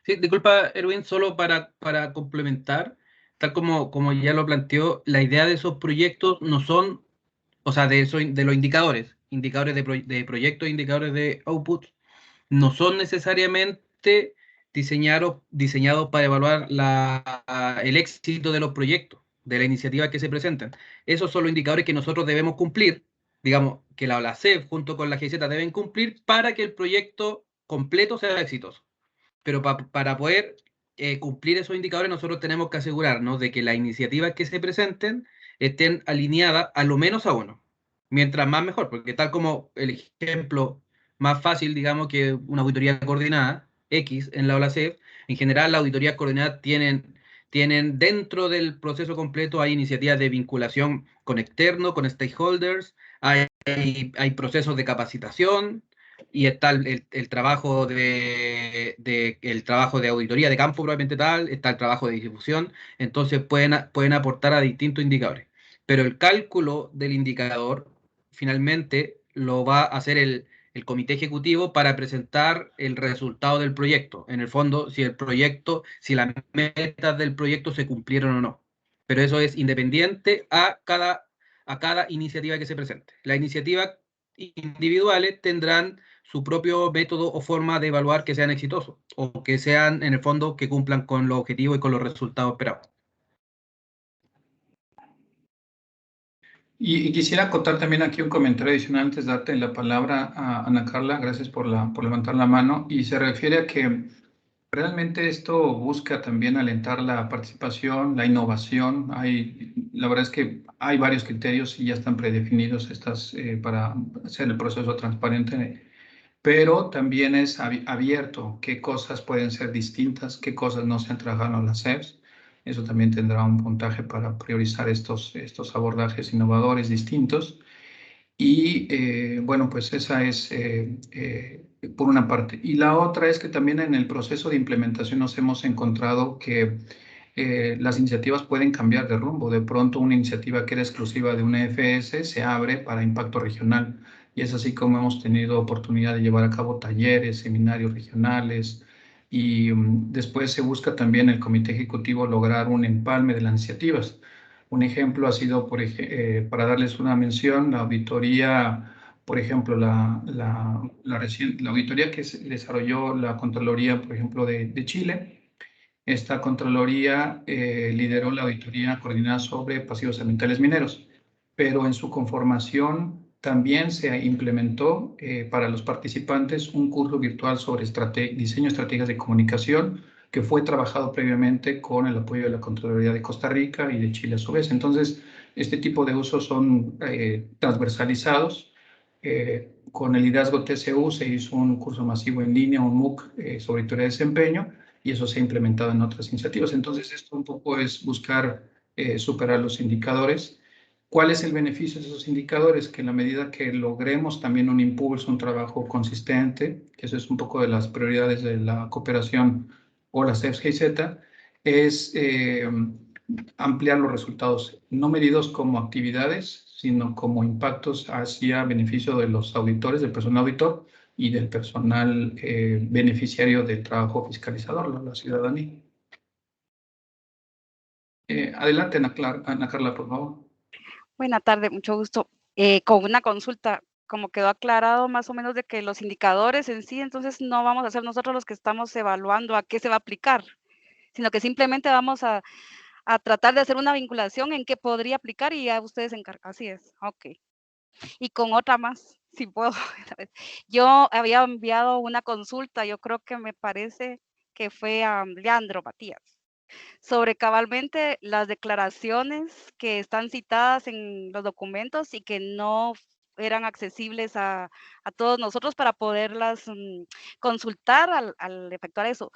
Sí, disculpa, Erwin, solo para complementar, tal como ya lo planteó, la idea de esos proyectos no son, o sea, de los indicadores de proyectos, indicadores de output, no son necesariamente diseñados para evaluar el éxito de los proyectos, de la iniciativa que se presentan. Esos son los indicadores que nosotros debemos cumplir, digamos, que la OLACEF junto con la GIZ deben cumplir para que el proyecto completo sea exitoso. Pero para poder cumplir esos indicadores, nosotros tenemos que asegurarnos de que las iniciativas que se presenten estén alineadas a lo menos a uno. Mientras más mejor, porque tal como el ejemplo más fácil, digamos, que una auditoría coordinada, X, en la OLACEF, en general las auditorías coordinadas tienen dentro del proceso completo, hay iniciativas de vinculación con externos, con stakeholders, hay procesos de capacitación, y está el trabajo el trabajo de auditoría de campo probablemente tal, está el trabajo de distribución, entonces pueden aportar a distintos indicadores. Pero el cálculo del indicador finalmente lo va a hacer el comité ejecutivo para presentar el resultado del proyecto. En el fondo, si las metas del proyecto se cumplieron o no. Pero eso es independiente a cada iniciativa que se presente. Las iniciativas individuales tendrán su propio método o forma de evaluar que sean exitosos o que sean, en el fondo, que cumplan con los objetivos y con los resultados esperados. Y quisiera acotar también aquí un comentario adicional antes de darte la palabra a Ana Carla. Gracias por levantar la mano. Y se refiere a que realmente esto busca también alentar la participación, la innovación. La verdad es que hay varios criterios y ya están predefinidos para hacer el proceso transparente, pero también es abierto qué cosas pueden ser distintas, qué cosas no se han trabajado en las CEPs. Eso también tendrá un puntaje para priorizar estos abordajes innovadores distintos. Y bueno, pues esa es por una parte. Y la otra es que también en el proceso de implementación nos hemos encontrado que las iniciativas pueden cambiar de rumbo. De pronto una iniciativa que era exclusiva de una FS se abre para impacto regional. Y es así como hemos tenido oportunidad de llevar a cabo talleres, seminarios regionales. Y después se busca también el comité ejecutivo lograr un empalme de las iniciativas. Un ejemplo ha sido, para darles una mención, la auditoría, por ejemplo, la auditoría que desarrolló la Contraloría, por ejemplo, de Chile. Esta Contraloría lideró la auditoría coordinada sobre pasivos ambientales mineros, pero en su conformación también se implementó para los participantes un curso virtual sobre diseño de estrategias de comunicación, que fue trabajado previamente con el apoyo de la Contraloría de Costa Rica y de Chile a su vez. Entonces, este tipo de usos son transversalizados. Con el liderazgo TCU se hizo un curso masivo en línea, un MOOC sobre auditoría de desempeño, y eso se ha implementado en otras iniciativas. Entonces, esto un poco es buscar superar los indicadores ¿Cuál es el beneficio de esos indicadores? Que en la medida que logremos también un impulso, un trabajo consistente, que eso es un poco de las prioridades de la cooperación o la CEPS-GIZ, es ampliar los resultados, no medidos como actividades, sino como impactos hacia beneficio de los auditores, del personal auditor y del personal beneficiario del trabajo fiscalizador, la ciudadanía. Adelante, Ana Carla, por favor. Buenas tardes, mucho gusto. Con una consulta, como quedó aclarado más o menos de que los indicadores en sí, entonces no vamos a ser nosotros los que estamos evaluando a qué se va a aplicar, sino que simplemente vamos a tratar de hacer una vinculación en qué podría aplicar y ya ustedes se encargan. Así es, ok. Y con otra más, si puedo. Yo había enviado una consulta, yo creo que me parece que fue a Leandro Matías, sobre cabalmente las declaraciones que están citadas en los documentos y que no eran accesibles a todos nosotros para poderlas consultar al efectuar eso.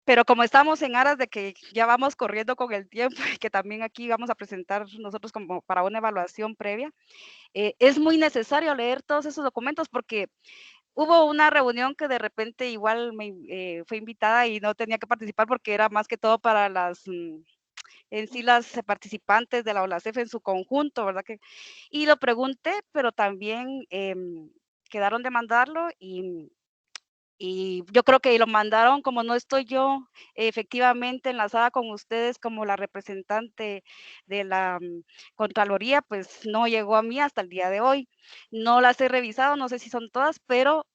Pero como estamos en aras de que ya vamos corriendo con el tiempo y que también aquí vamos a presentar nosotros como para una evaluación previa, es muy necesario leer todos esos documentos porque hubo una reunión que de repente igual me fue invitada y no tenía que participar porque era más que todo para las en sí las participantes de la OLACEF en su conjunto, ¿verdad? Y lo pregunté, pero también quedaron de mandarlo y yo creo que lo mandaron, como no estoy yo efectivamente enlazada con ustedes como la representante de la Contraloría, pues no llegó a mí hasta el día de hoy. No las he revisado, no sé si son todas, pero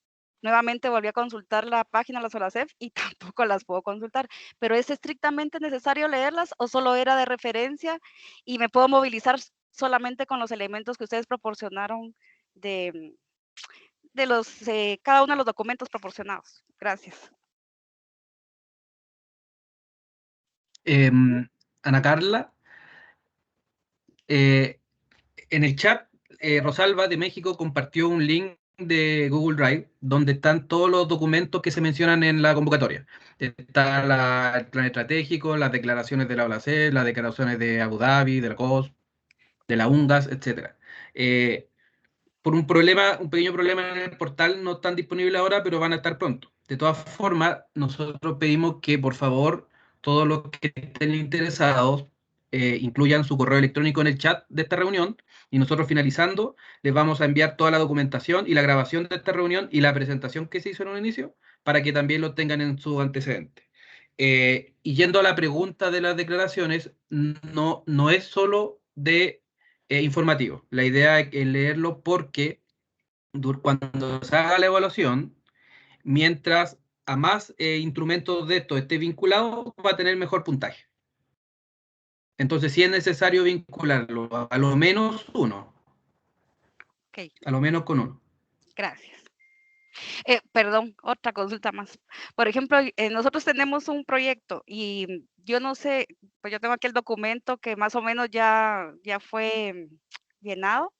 nuevamente volví a consultar la página de la SOLACEF y tampoco las puedo consultar. ¿Pero es estrictamente necesario leerlas o solo era de referencia y me puedo movilizar solamente con los elementos que ustedes proporcionaron de los, cada uno de los documentos proporcionados? Gracias. Ana Carla, en el chat, Rosalba de México compartió un link de Google Drive donde están todos los documentos que se mencionan en la convocatoria. Está el plan estratégico, las declaraciones de la OLACEF, las declaraciones de Abu Dhabi, de la COS, de la UNGAS, etc. Por un pequeño problema en el portal, no están disponibles ahora, pero van a estar pronto. De todas formas, nosotros pedimos que, por favor, todos los que estén interesados incluyan su correo electrónico en el chat de esta reunión y nosotros finalizando les vamos a enviar toda la documentación y la grabación de esta reunión y la presentación que se hizo en un inicio para que también lo tengan en su antecedente. Y yendo a la pregunta de las declaraciones, no es solo de informativo. La idea es leerlo porque cuando se haga la evaluación, mientras a más instrumentos de esto esté vinculado, va a tener mejor puntaje. Entonces, sí es necesario vincularlo a lo menos uno. Ok. A lo menos con uno. Gracias. Perdón, otra consulta más. Por ejemplo, nosotros tenemos un proyecto y yo no sé, pues yo tengo aquí el documento que más o menos ya fue llenado.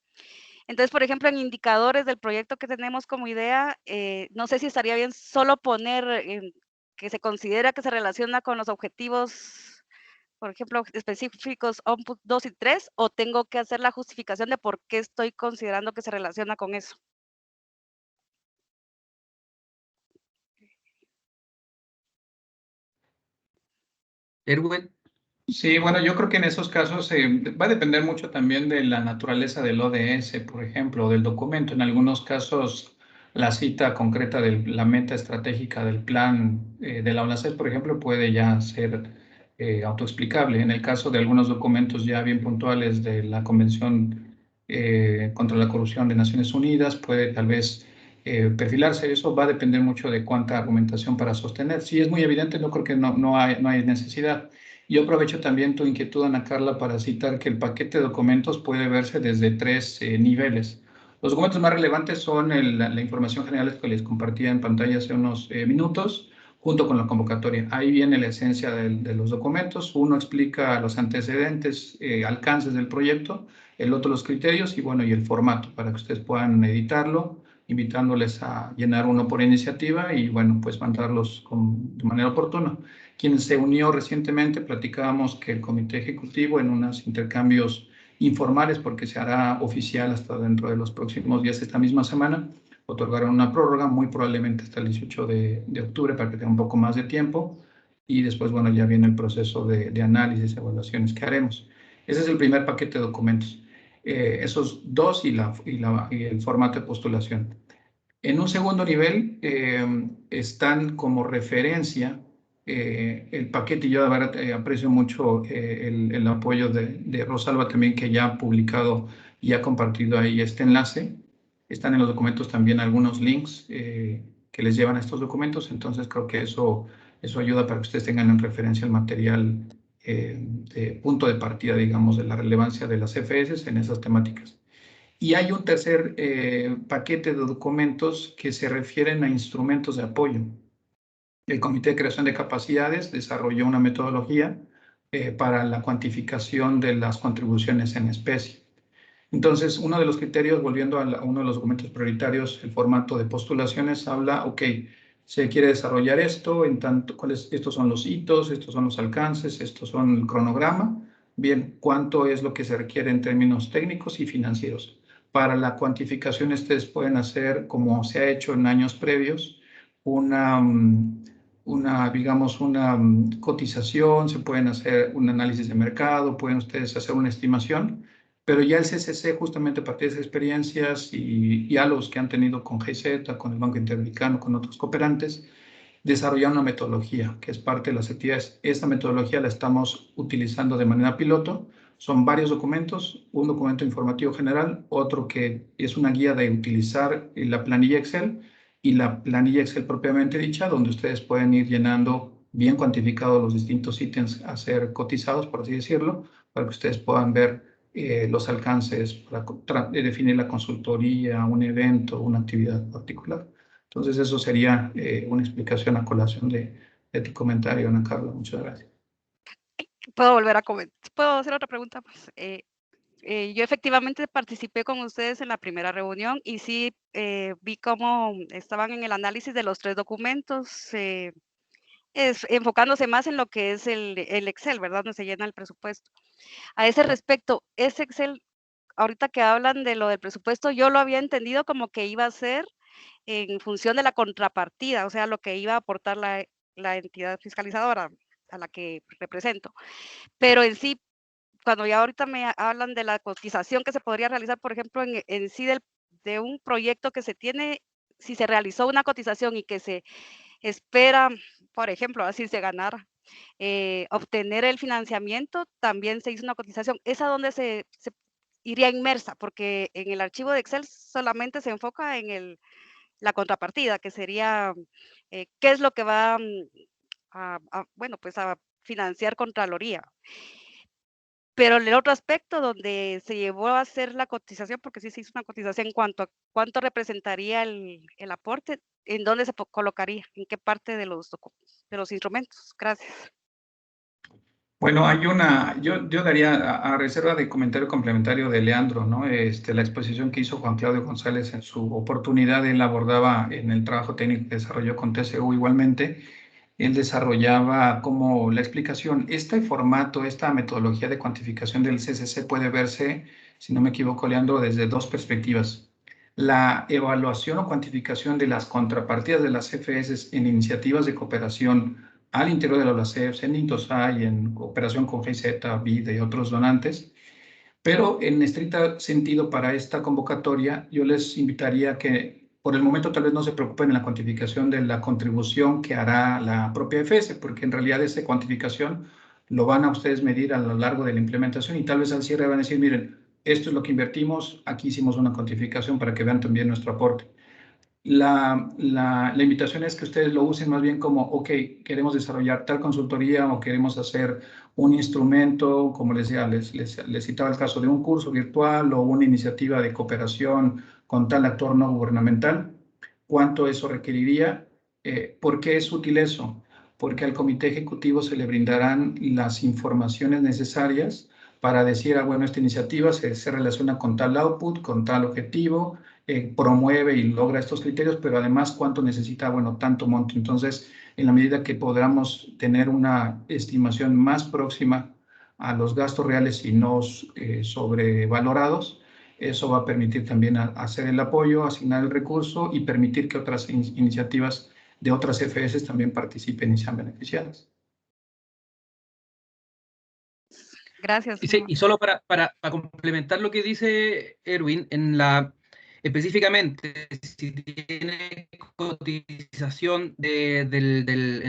Entonces, por ejemplo, en indicadores del proyecto que tenemos como idea, no sé si estaría bien solo poner que se considera que se relaciona con los objetivos, por ejemplo, específicos 2 y 3, o tengo que hacer la justificación de por qué estoy considerando que se relaciona con eso. Erwin. Sí, bueno, yo creo que en esos casos va a depender mucho también de la naturaleza del ODS, por ejemplo, del documento. En algunos casos, la cita concreta de la meta estratégica del plan de la OLACEF, por ejemplo, puede ya ser autoexplicable. En el caso de algunos documentos ya bien puntuales de la Convención contra la Corrupción de Naciones Unidas, puede tal vez perfilarse. Eso va a depender mucho de cuánta argumentación para sostener. Si es muy evidente, no creo que no hay necesidad. Yo aprovecho también tu inquietud, Ana Carla, para citar que el paquete de documentos puede verse desde 3 niveles. Los documentos más relevantes son la información general que les compartía en pantalla hace unos minutos, junto con la convocatoria. Ahí viene la esencia de los documentos. Uno explica los antecedentes, alcances del proyecto, el otro los criterios y, bueno, y el formato para que ustedes puedan editarlo, invitándoles a llenar uno por iniciativa y, bueno, pues mandarlos de manera oportuna. Quien se unió recientemente, platicábamos que el Comité Ejecutivo en unos intercambios informales, porque se hará oficial hasta dentro de los próximos días, esta misma semana. Otorgarán una prórroga, muy probablemente hasta el 18 de octubre, para que tenga un poco más de tiempo. Y después, bueno, ya viene el proceso de análisis, evaluaciones que haremos. Ese es el primer paquete de documentos. Esos dos y el formato de postulación. En un segundo nivel están como referencia el paquete, y yo de verdad aprecio mucho el apoyo de Rosalba también, que ya ha publicado y ha compartido ahí este enlace. Están en los documentos también algunos links que les llevan a estos documentos, entonces creo que eso ayuda para que ustedes tengan en referencia el material de punto de partida, digamos, de la relevancia de las CFS en esas temáticas. Y hay un tercer paquete de documentos que se refieren a instrumentos de apoyo. El Comité de Creación de Capacidades desarrolló una metodología para la cuantificación de las contribuciones en especie. Entonces, uno de los criterios, volviendo a uno de los documentos prioritarios, el formato de postulaciones, habla, ok, se quiere desarrollar esto, en tanto, estos son los hitos, estos son los alcances, estos son el cronograma. Bien, ¿cuánto es lo que se requiere en términos técnicos y financieros? Para la cuantificación, ustedes pueden hacer, como se ha hecho en años previos, digamos, una cotización, se pueden hacer un análisis de mercado, pueden ustedes hacer una estimación, pero ya el CCC, justamente a partir de esas experiencias y diálogos que han tenido con GIZ, con el Banco Interamericano, con otros cooperantes, desarrollaron una metodología que es parte de las actividades. Esta metodología la estamos utilizando de manera piloto. Son varios documentos, un documento informativo general, otro que es una guía de utilizar la planilla Excel y la planilla Excel propiamente dicha, donde ustedes pueden ir llenando bien cuantificados los distintos ítems a ser cotizados, por así decirlo, para que ustedes puedan ver los alcances para definir la consultoría, un evento, una actividad particular. Entonces, eso sería una explicación a colación de tu comentario, Ana Carla. Muchas gracias. ¿Puedo volver a comentar? ¿Puedo hacer otra pregunta? Pues, yo efectivamente participé con ustedes en la primera reunión y sí vi cómo estaban en el análisis de los 3 documentos, enfocándose más en lo que es el Excel, ¿verdad? Donde se llena el presupuesto. A ese respecto, ese Excel, ahorita que hablan de lo del presupuesto, yo lo había entendido como que iba a ser en función de la contrapartida, o sea, lo que iba a aportar la entidad fiscalizadora a la que represento. Pero en sí, cuando ya ahorita me hablan de la cotización que se podría realizar, por ejemplo, en sí de un proyecto que se tiene, si se realizó una cotización y que se espera, por ejemplo, así se ganara, obtener el financiamiento, también se hizo una cotización. ¿Esa dónde se iría inmersa? Porque en el archivo de Excel solamente se enfoca en la contrapartida, que sería qué es lo que va bueno, pues a financiar Contraloría. Pero el otro aspecto donde se llevó a hacer la cotización, porque sí se hizo una cotización en cuanto a cuánto representaría el aporte, ¿en dónde se colocaría? ¿En qué parte de los instrumentos? Gracias. Bueno, yo daría a reserva de comentario complementario de Leandro, ¿no? La exposición que hizo Juan Claudio González en su oportunidad, él abordaba en el trabajo técnico que desarrolló con TCU igualmente, él desarrollaba como la explicación, este formato, esta metodología de cuantificación del CCC puede verse, si no me equivoco, Leandro, desde 2 perspectivas. La evaluación o cuantificación de las contrapartidas de las CFS en iniciativas de cooperación al interior de la OLACEF, en INTOSAI, en cooperación con GIZ, BID y otros donantes. Pero en estricto sentido, para esta convocatoria, yo les invitaría a que por el momento tal vez no se preocupen en la cuantificación de la contribución que hará la propia EFS, porque en realidad esa cuantificación lo van a ustedes medir a lo largo de la implementación y tal vez al cierre van a decir, miren, esto es lo que invertimos, aquí hicimos una cuantificación para que vean también nuestro aporte. La invitación es que ustedes lo usen más bien como, ok, queremos desarrollar tal consultoría o queremos hacer un instrumento, como les decía, les citaba el caso de un curso virtual o una iniciativa de cooperación con tal actor no gubernamental. ¿Cuánto eso requeriría? ¿Por qué es útil eso? Porque al comité ejecutivo se le brindarán las informaciones necesarias para decir, bueno, esta iniciativa se relaciona con tal output, con tal objetivo, promueve y logra estos criterios, pero además cuánto necesita, bueno, tanto monto. Entonces, en la medida que podamos tener una estimación más próxima a los gastos reales y no sobrevalorados. Eso va a permitir también hacer el apoyo, asignar el recurso y permitir que otras iniciativas de otras FS también participen y sean beneficiadas. Gracias. Sí, y solo para complementar lo que dice Erwin, específicamente, si tiene cotización en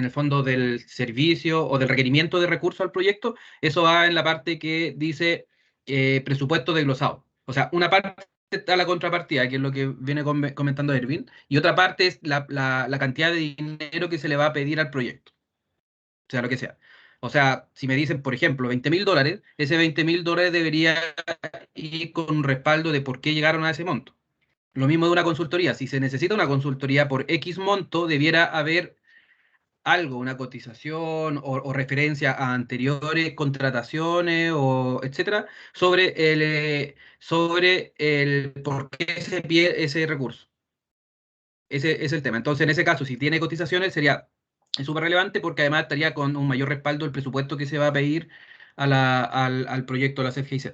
el fondo del servicio o del requerimiento de recursos al proyecto, eso va en la parte que dice presupuesto desglosado. O sea, una parte está la contrapartida, que es lo que viene comentando Erwin, y otra parte es la cantidad de dinero que se le va a pedir al proyecto, sea lo que sea. O sea, si me dicen, por ejemplo, $20.000, ese $20.000 debería ir con un respaldo de por qué llegaron a ese monto. Lo mismo de una consultoría. Si se necesita una consultoría por X monto, debiera haber algo, una cotización o referencia a anteriores contrataciones o etcétera, sobre el por qué se pide ese recurso. Ese es el tema. Entonces, en ese caso, si tiene cotizaciones, es súper relevante porque además estaría con un mayor respaldo el presupuesto que se va a pedir al proyecto de la CFGIZ.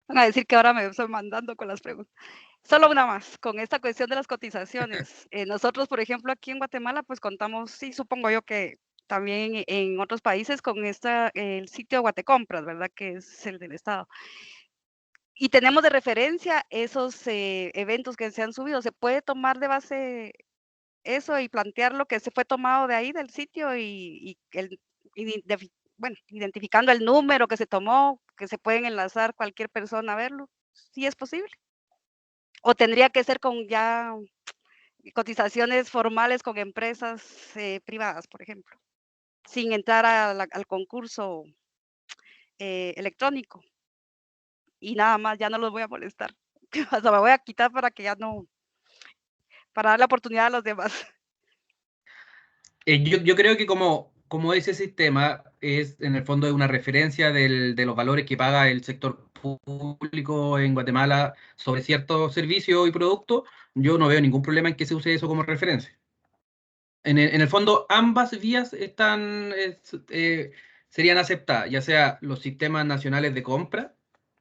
Van a decir que ahora me estoy mandando con las preguntas. Solo una más, con esta cuestión de las cotizaciones. Nosotros, por ejemplo, aquí en Guatemala, pues contamos, sí, supongo yo que también en otros países con el sitio Guatecompras, ¿verdad? Que es el del Estado. Y tenemos de referencia esos eventos que se han subido. ¿Se puede tomar de base eso y plantear lo que se fue tomado de ahí del sitio bueno, identificando el número que se tomó, que se pueden enlazar cualquier persona a verlo? ¿Sí es posible? ¿O tendría que ser con ya cotizaciones formales con empresas privadas, por ejemplo, sin entrar al concurso electrónico? Y nada más, ya no los voy a molestar. Hasta me voy a quitar para que ya no, para dar la oportunidad a los demás. Yo creo que como ese sistema es en el fondo una referencia de los valores que paga el sector público en Guatemala sobre ciertos servicios y productos, yo no veo ningún problema en que se use eso como referencia. En el fondo, ambas vías serían aceptadas, ya sea los sistemas nacionales de compra,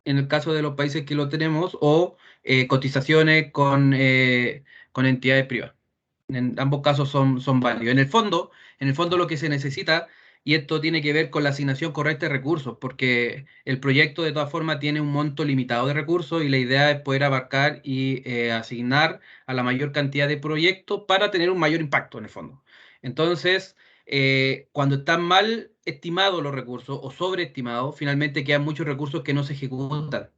en el caso de los países que lo tenemos, o cotizaciones con entidades privadas. En ambos casos son válidos. En el fondo lo que se necesita, y esto tiene que ver con la asignación correcta de recursos, porque el proyecto de todas formas tiene un monto limitado de recursos y la idea es poder abarcar y asignar a la mayor cantidad de proyectos para tener un mayor impacto en el fondo. Entonces, cuando están mal estimados los recursos o sobreestimados, finalmente quedan muchos recursos que no se ejecutan.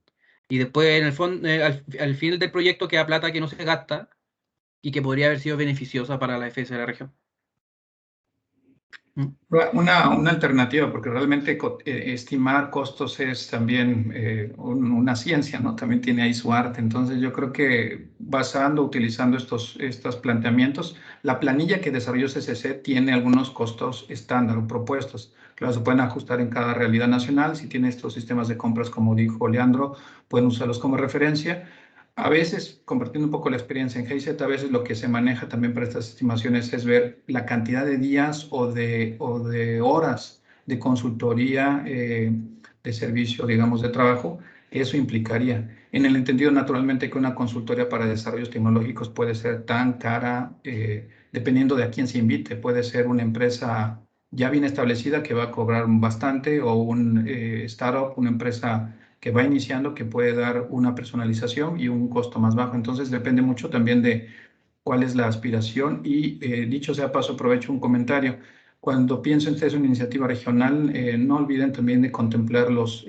Y después, en el fondo, al final del proyecto queda plata que no se gasta y que podría haber sido beneficiosa para la FS de la región. Una alternativa, porque realmente estimar costos es también una ciencia, ¿no? También tiene ahí su arte. Entonces yo creo que utilizando estos planteamientos, la planilla que desarrolló CCC tiene algunos costos estándar o propuestos. Claro, se pueden ajustar en cada realidad nacional. Si tiene estos sistemas de compras, como dijo Leandro, pueden usarlos como referencia. A veces, compartiendo un poco la experiencia en GIZ, a veces lo que se maneja también para estas estimaciones es ver la cantidad de días o de horas de consultoría, de servicio, digamos, de trabajo, eso implicaría. En el entendido, naturalmente, que una consultoría para desarrollos tecnológicos puede ser tan cara, dependiendo de a quién se invite. Puede ser una empresa ya bien establecida que va a cobrar bastante, o un startup, una empresa que va iniciando, que puede dar una personalización y un costo más bajo. Entonces depende mucho también de cuál es la aspiración. Y dicho sea paso, aprovecho un comentario. Cuando piensen ustedes en una iniciativa regional, no olviden también de contemplar los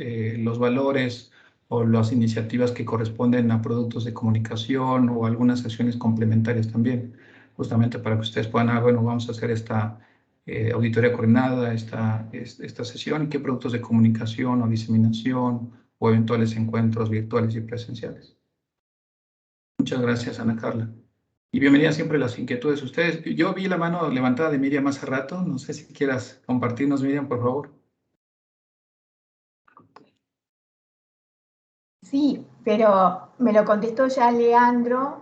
valores o las iniciativas que corresponden a productos de comunicación o algunas acciones complementarias también, justamente para que ustedes puedan, bueno, vamos a hacer esta auditoría coordinada, esta sesión, qué productos de comunicación o diseminación o eventuales encuentros virtuales y presenciales. Muchas gracias, Ana Carla. Y bienvenida siempre a las inquietudes de ustedes. Yo vi la mano levantada de Miriam hace rato. No sé si quieras compartirnos, Miriam, por favor. Sí, pero me lo contestó ya Leandro,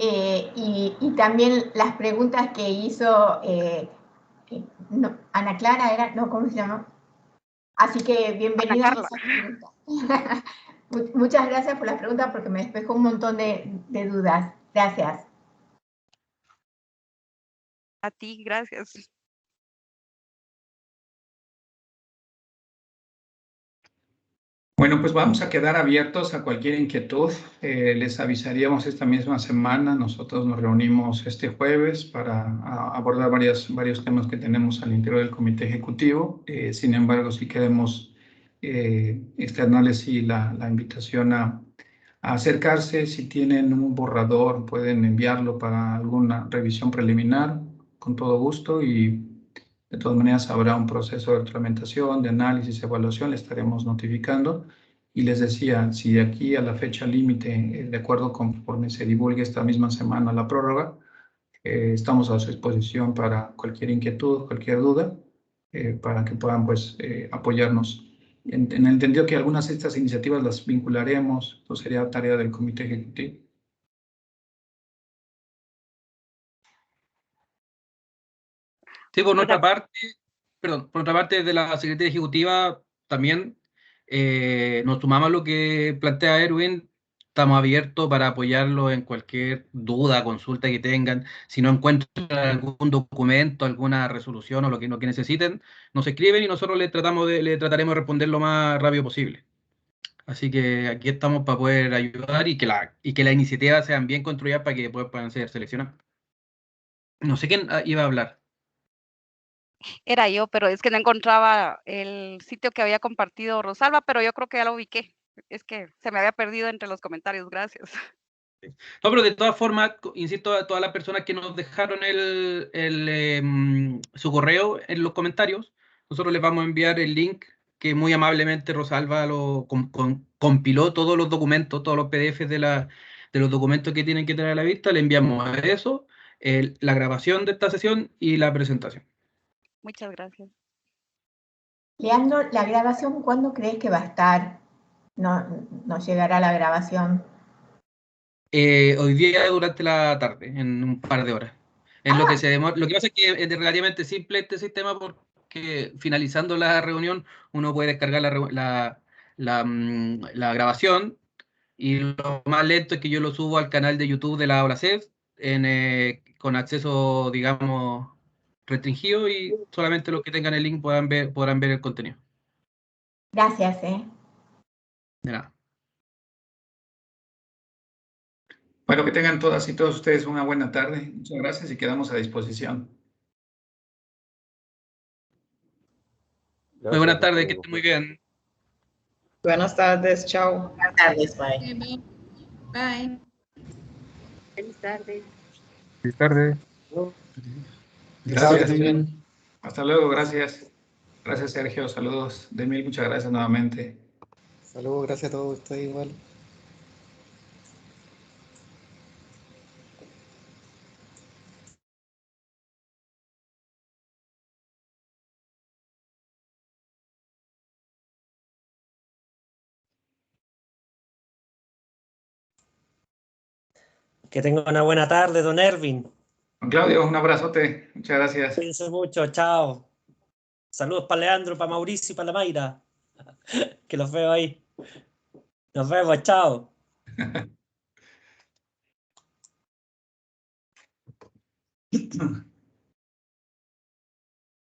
y también las preguntas que hizo no, Ana Clara era, no, ¿cómo se llama? Así que bienvenida a esa pregunta. Muchas gracias por la pregunta porque me despejó un montón de dudas. Gracias. A ti, gracias. Bueno, pues vamos a quedar abiertos a cualquier inquietud. Les avisaríamos esta misma semana. Nosotros nos reunimos este jueves para abordar varios temas que tenemos al interior del comité ejecutivo. Sin embargo, si queremos externarles la invitación a acercarse. Si tienen un borrador, pueden enviarlo para alguna revisión preliminar, con todo gusto, y de todas maneras habrá un proceso de reglamentación, de análisis, evaluación, le estaremos notificando. Y les decía, si de aquí a la fecha límite, de acuerdo conforme se divulgue esta misma semana la prórroga, estamos a su disposición para cualquier inquietud, cualquier duda, para que puedan pues apoyarnos. En el entendido que algunas de estas iniciativas las vincularemos, pues sería tarea del comité ejecutivo. Sí, por otra parte, perdón, por otra parte de la Secretaría Ejecutiva también nos sumamos a lo que plantea Erwin. Estamos abiertos para apoyarlo en cualquier duda, consulta que tengan. Si no encuentran algún documento, alguna resolución o lo que necesiten, nos escriben y nosotros le trataremos de responder lo más rápido posible. Así que aquí estamos para poder ayudar y que las iniciativas sean bien construidas para que después puedan ser seleccionadas. No sé quién iba a hablar. Era yo, pero es que no encontraba el sitio que había compartido Rosalba, pero yo creo que ya lo ubiqué. Es que se me había perdido entre los comentarios, gracias. No, pero de todas formas, insisto a todas las personas que nos dejaron su correo en los comentarios, nosotros les vamos a enviar el link que muy amablemente Rosalba compiló todos los documentos, todos los PDFs de los documentos que tienen que tener a la vista, le enviamos eso, la grabación de esta sesión y la presentación. Muchas gracias. Leandro, ¿la grabación cuándo crees que va a estar? No llegará la grabación. Hoy día durante la tarde, en un par de horas. En lo que se demora. Lo que pasa es que es relativamente simple este sistema porque finalizando la reunión uno puede descargar la grabación y lo más lento es que yo lo subo al canal de YouTube de la OLACEF con acceso, digamos, restringido y solamente los que tengan el link podrán ver el contenido. Gracias, De nada. Bueno, que tengan todas y todos ustedes una buena tarde. Muchas gracias y quedamos a disposición. Muy buenas tardes, que estén muy bien. Buenas tardes, chao. Buenas tardes, bye. Bye. Feliz tarde. Feliz tarde. Gracias. Hasta luego, gracias. Gracias, Sergio. Saludos. Demil, muchas gracias nuevamente. Saludos, gracias a todos ustedes igual. Que tenga una buena tarde, don Erwin. Don Claudio, un abrazote. Muchas gracias. Cuídense mucho, chao. Saludos para Leandro, para Mauricio y para la Mayra. Que los veo ahí. Nos vemos, chao.